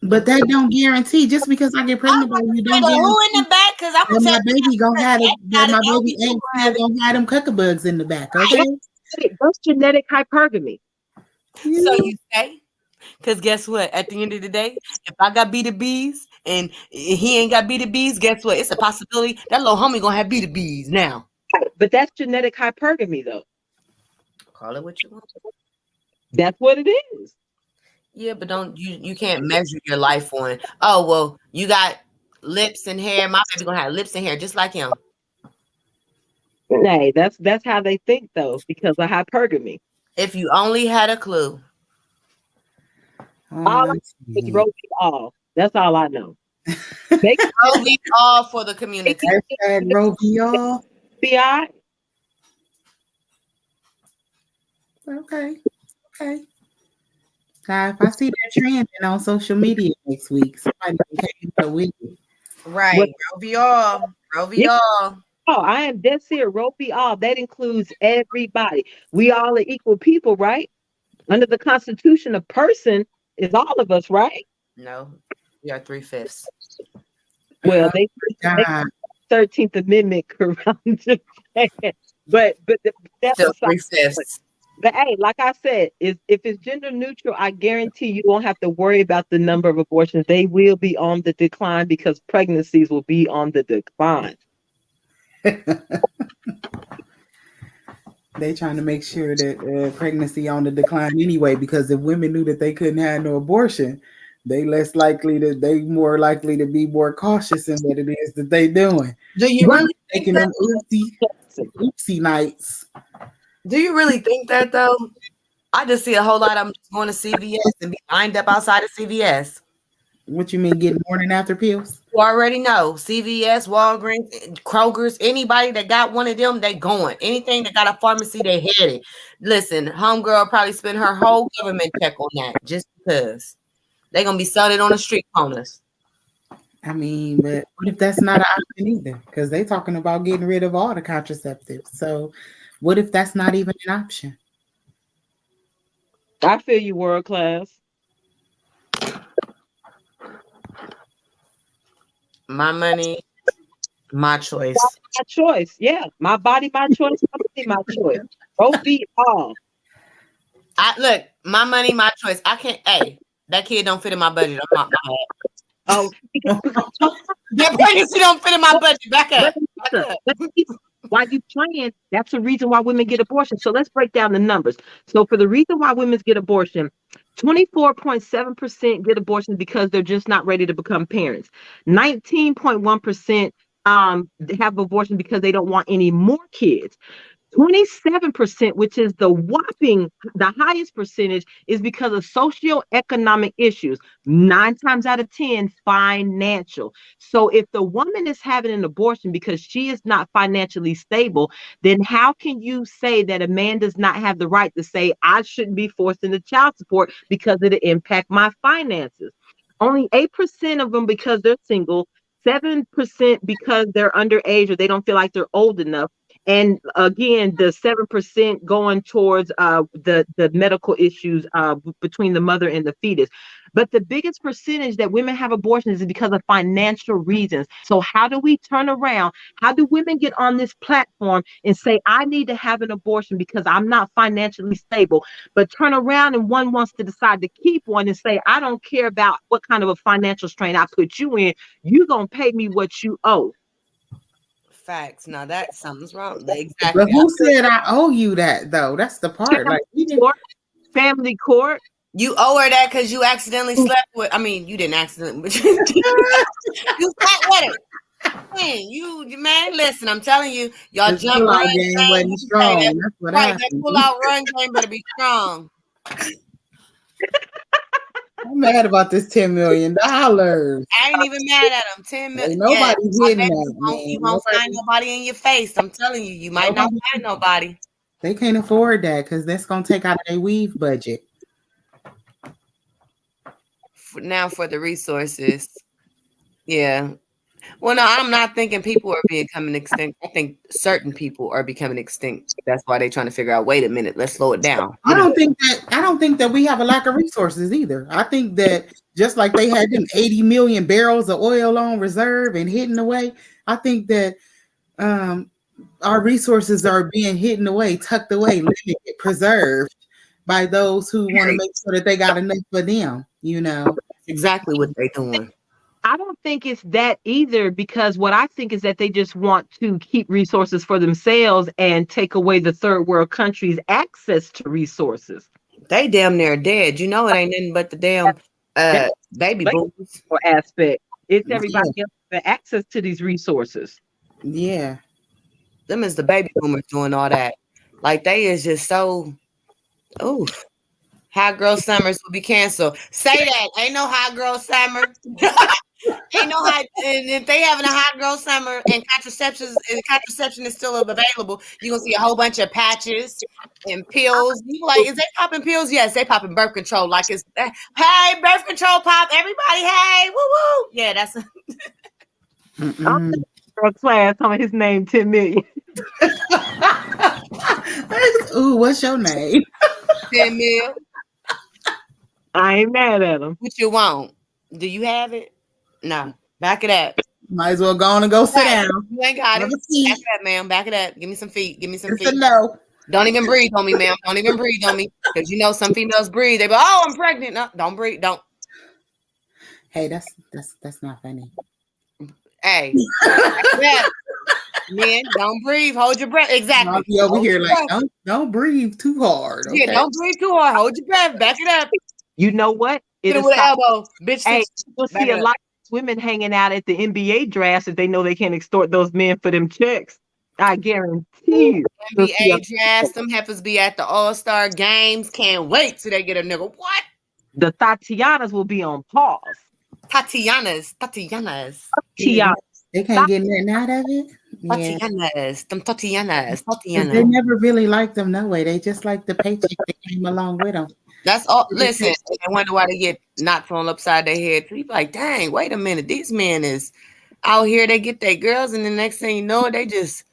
that don't guarantee just because I get pregnant by you don't Who guarantee in the back? Because I'm that gonna tell my baby gonna have it, that my don't baby be too ain't still private. gonna have them cucker bugs in the back. Okay. That's genetic hypergamy. So you say? Because guess what? At the end of the day, if I got B to B's and he ain't got B to B's, guess what? It's a possibility that little homie gonna have B to B's now. But that's genetic hypergamy, though. Call it what you want. That's what it is. Yeah, but don't you can't measure your life on. Oh well, you got lips and hair. My baby gonna have lips and hair just like him. Hey, that's how they think though, because of hypergamy. If you only had a clue. All I know is Roe v. all. That's all I know. Make Roe v. all for the community. Hashtag Roe v. all. FBI. Okay. Okay. If I see that trending on social media next week, somebody came up with it. Right. What- Roe v. all. Roe v. Yeah. all. Oh, I am dead serious. Roe v. all. That includes everybody. We all are equal people, right? Under the Constitution, a person is all of us, right? No, we are 3/5. Well, they God. 13th Amendment corrupt. but that's Still aside. 3/5. But hey, like I said, if it's gender neutral, I guarantee you won't have to worry about the number of abortions. They will be on the decline because pregnancies will be on the decline. They trying to make sure that pregnancy on the decline anyway, because if women knew that they couldn't have no abortion, they more likely to be more cautious in what it is that they doing. Do you really Taking them oopsie nights. Do you really think that though? I just see a whole lot of them just going to CVS and be lined up outside of CVS. What you mean getting morning after pills? You already know CVS, Walgreens, Kroger's, anybody that got one of them, they going. Anything that got a pharmacy, they headed. Listen, homegirl probably spend her whole government check on that just because they gonna be selling it on the street corners. I mean, but what if that's not an option either? Because they talking about getting rid of all the contraceptives. So what if that's not even an option? I feel you, world class. My money, my choice. My choice. Yeah. My body, my choice. My body, my choice. Roe v. all. Look, my money, my choice. I can't. Hey, that kid don't fit in my budget. I'm not my Oh, that pregnancy don't fit in my budget. Back up. While you playing, that's the reason why women get abortion. So let's break down the numbers. So for the reason why women get abortion, 24.7% get abortions because they're just not ready to become parents. 19.1% have abortion because they don't want any more kids. 27%, which is the highest percentage, is because of socioeconomic issues. 9 times out of 10, financial. So if the woman is having an abortion because she is not financially stable, then how can you say that a man does not have the right to say, I shouldn't be forced into child support because it'll impact my finances? Only 8% of them because they're single, 7% because they're underage or they don't feel like they're old enough. And again, the 7% going towards the medical issues between the mother and the fetus. But the biggest percentage that women have abortions is because of financial reasons. So how do we turn around? How do women get on this platform and say, I need to have an abortion because I'm not financially stable, but turn around and one wants to decide to keep one and say, I don't care about what kind of a financial strain I put you in. You're going to pay me what you owe. Facts. Now that something's wrong. Exactly. But who said I owe you that though? That's the part. Like family court. You owe her that because you accidentally slept with. I mean, you didn't accidentally, but you slept with her. Man, listen. I'm telling you, y'all jump run game wasn't strong. That's what happened. That pull out run game better be strong. I'm mad about this $10 million. I ain't even mad at them. 10 million. Nobody's hitting that, man. You won't find nobody in your face. I'm telling you, you might not find nobody. They can't afford that because that's gonna take out of their weave budget. now for the resources. Yeah. Well, no, I'm not thinking people are becoming extinct. I think certain people are becoming extinct. That's why they're trying to figure out, wait a minute, let's slow it down. I don't think that we have a lack of resources either. I think that just like they had them 80 million barrels of oil on reserve and hidden away, I think that our resources are being hidden away, tucked away, limited, preserved by those who want to make sure that they got enough for them, Exactly what they're doing. I don't think it's that either, because what I think is that they just want to keep resources for themselves and take away the third world countries' access to resources. They damn near dead. You know, it ain't nothing but the damn baby boomers aspect. It's everybody else with access to these resources. Yeah. Them is the baby boomers doing all that. Like, they is just so, oof. Hot girl summers will be canceled. Say that. Ain't no hot girl summer. Ain't no hot. And if they having a hot girl summer and contraception is still available, you're going to see a whole bunch of patches and pills. You like, is they popping pills? Yes, they popping birth control. Like, it's, hey, birth control pop. Everybody, hey, woo woo. Yeah, that's. I'm girl class. Talking his name 10 million. Ooh, what's your name? 10 mil. I ain't mad at him. What you want? Do you have it? No. Back it up. Might as well go on and go sit down. You ain't got it. Back it up, ma'am. Back it up. Give me some feet. Give me some feet. It's a no. Don't even breathe on me, ma'am. Don't even breathe on me. Because you know some females breathe. They go, oh, I'm pregnant. No, don't breathe. Don't. Hey, that's not funny. Hey. Yeah. Man, don't breathe. Hold your breath. Exactly. I'll be over here like, don't breathe too hard. Okay? Yeah, don't breathe too hard. Hold your breath. Back it up. You know what? Hit it with an elbow. Bitch, hey, you'll see a lot of women hanging out at the NBA drafts if they know they can't extort those men for them checks. I guarantee you. NBA drafts, them heifers be at the All-Star games. Can't wait till they get a nigga. What? The Tatianas will be on pause. Tatianas. They can't get nothing out of it. Tatianas. They never really liked them no way. They just like the paycheck that came along with them. That's all. Listen, I wonder why they get knocked thrown upside their head. You be like, dang, wait a minute. These men is out here. They get their girls, and the next thing you know, they just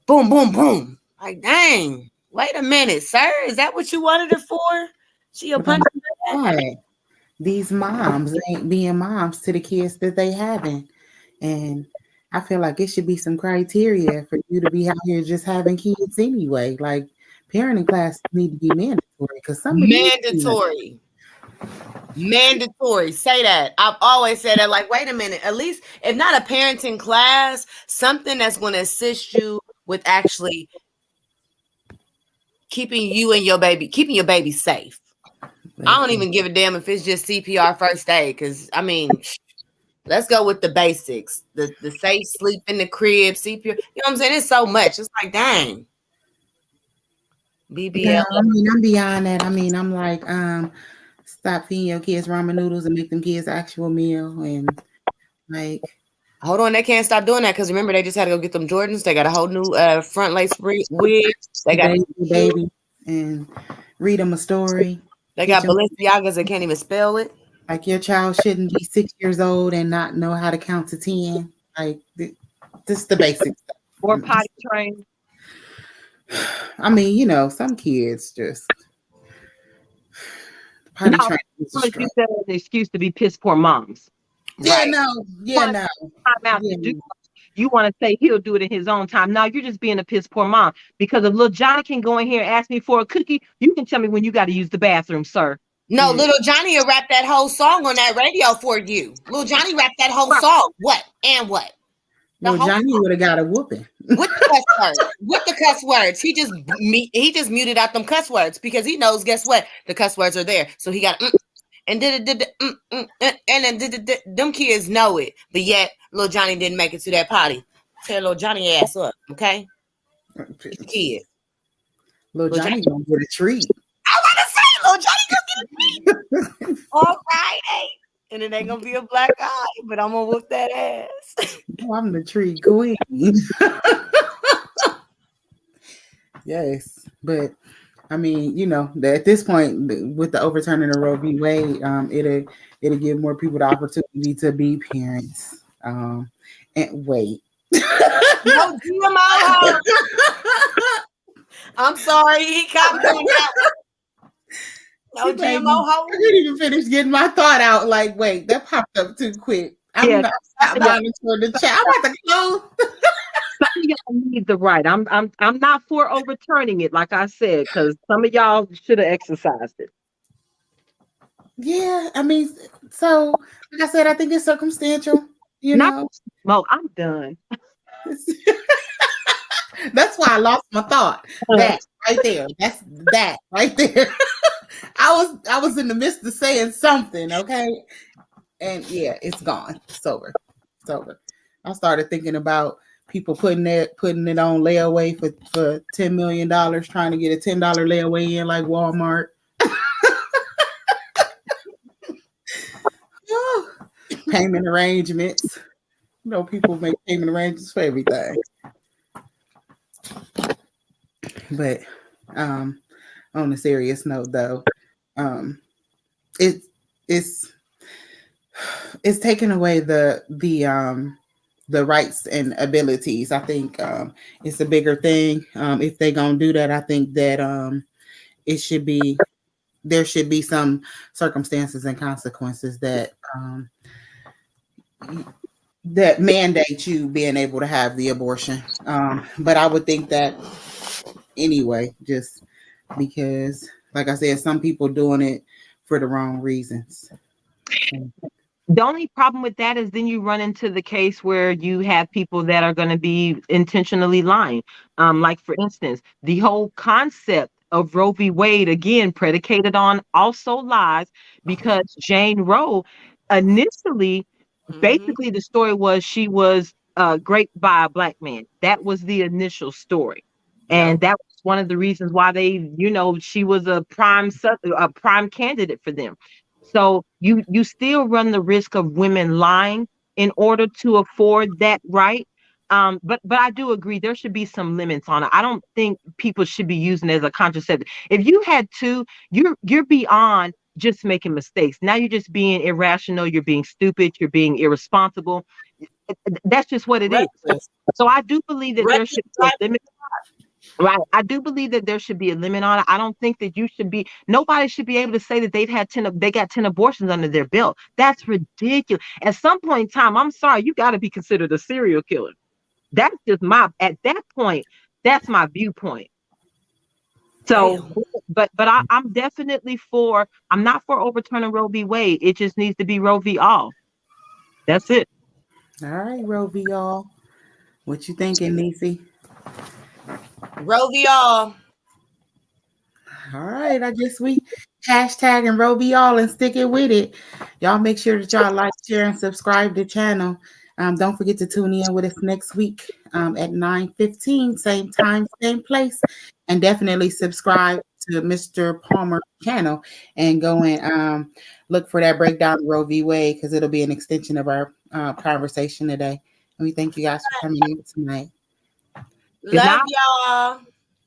boom, boom, boom. Like, dang, wait a minute, sir. Is that what you wanted it for? She a punch. These moms ain't being moms to the kids that they having. And I feel like it should be some criteria for you to be out here just having kids anyway. Like, parenting classes need to be mandatory because mandatory. Say that. I've always said that. Like, wait a minute. At least, if not a parenting class, something that's going to assist you with actually keeping your baby safe. I don't even give a damn if it's just CPR first aid. Because let's go with the basics. The safe sleep in the crib, CPR. You know what I'm saying? It's so much. It's like, dang. BBL. Yeah, I'm beyond that. I'm like, stop feeding your kids ramen noodles and make them kids actual meal. And like, hold on, they can't stop doing that because remember they just had to go get them Jordans. They got a whole new front lace wig. They got baby and read them a story. They got Balenciagas that can't even spell it. Like, your child shouldn't be 6 years old and not know how to count to 10. Like, just the basics. Or potty trained. Some kids just potty trained. Use that as an excuse to be piss poor moms. Yeah, right. No. You want to say he'll do it in his own time. Now you're just being a piss poor mom. Because if little Johnny can go in here and ask me for a cookie, you can tell me when you got to use the bathroom, sir. No, little Johnny will rap that whole song on that radio for you. Little Johnny rapped that whole song. What? And what? Little Johnny would have got a whooping. With the cuss words. He just muted out them cuss words because he knows, guess what? The cuss words are there. So he got and then them kids know it. But yet little Johnny didn't make it to that party. Tell little Johnny ass up, okay? He's a kid. Little Johnny gonna get a treat. I want to say little Johnny gonna get a treat on Friday. And it ain't gonna be a black eye, but I'm gonna whoop that ass. I'm the treat queen. Yes, but I mean, at this point, with the overturning of Roe v. Wade, it'll give more people the opportunity to be parents. And wait. No GMO. I'm sorry, he caught me on that one. No GMO I ho. couldn't even finish getting my thought out. Like, wait, that popped up too quick. I'm Yeah, not some of y'all, monitoring the chat. I'm about to close. some of y'all need the right. I'm not for overturning it, like I said, because some of y'all should have exercised it. Yeah, I mean, so like I said, I think it's circumstantial. Not Mo, I'm done. That's why I lost my thought. That right there. That's that right there. I was in the midst of saying something, okay? And yeah, it's gone. It's over. It's over. I started thinking about people putting it on layaway for $10 million, trying to get a $10 layaway in like Walmart. Payment arrangements. People make payment arrangements for everything. But on a serious note, though, it's taking away the rights and abilities. I think it's a bigger thing. If they're gonna do that, I think that there should be some circumstances and consequences that mandate you being able to have the abortion. But I would think that anyway, just because, like I said, some people doing it for the wrong reasons. The only problem with that is then you run into the case where you have people that are going to be intentionally lying. Like, for instance, the whole concept of Roe v. Wade, again, predicated on also lies, because Jane Roe initially, basically, the story was she was raped by a black man. That was the initial story. And that was one of the reasons why she was a prime candidate for them. So you still run the risk of women lying in order to afford that right. But I do agree there should be some limits on it. I don't think people should be using it as a contraceptive. If you had two, you're beyond just making mistakes. Now you're just being irrational. You're being stupid. You're being irresponsible. That's just what it is. So I do believe that there should be a limit. Right. I do believe that there should be a limit on it. I don't think that nobody should be able to say that they got 10 abortions under their belt. That's ridiculous. At some point in time, I'm sorry, you got to be considered a serial killer. That's just at that point, that's my viewpoint. So, but I'm definitely I'm not for overturning Roe v. Wade. It just needs to be Roe v. all. That's it. All right, Roe v. all. What you thinking, Niecy? Roe v. all. All right, I guess we hashtag and Roe v. all and stick it with it. Y'all make sure that y'all like, share, and subscribe to the channel. Don't forget to tune in with us next week at 9:15, same time, same place. And definitely subscribe to Mr. Palmer's channel and go and look for that breakdown of Roe v. Wade, because it'll be an extension of our conversation today. And we thank you guys for coming in tonight. Love y'all.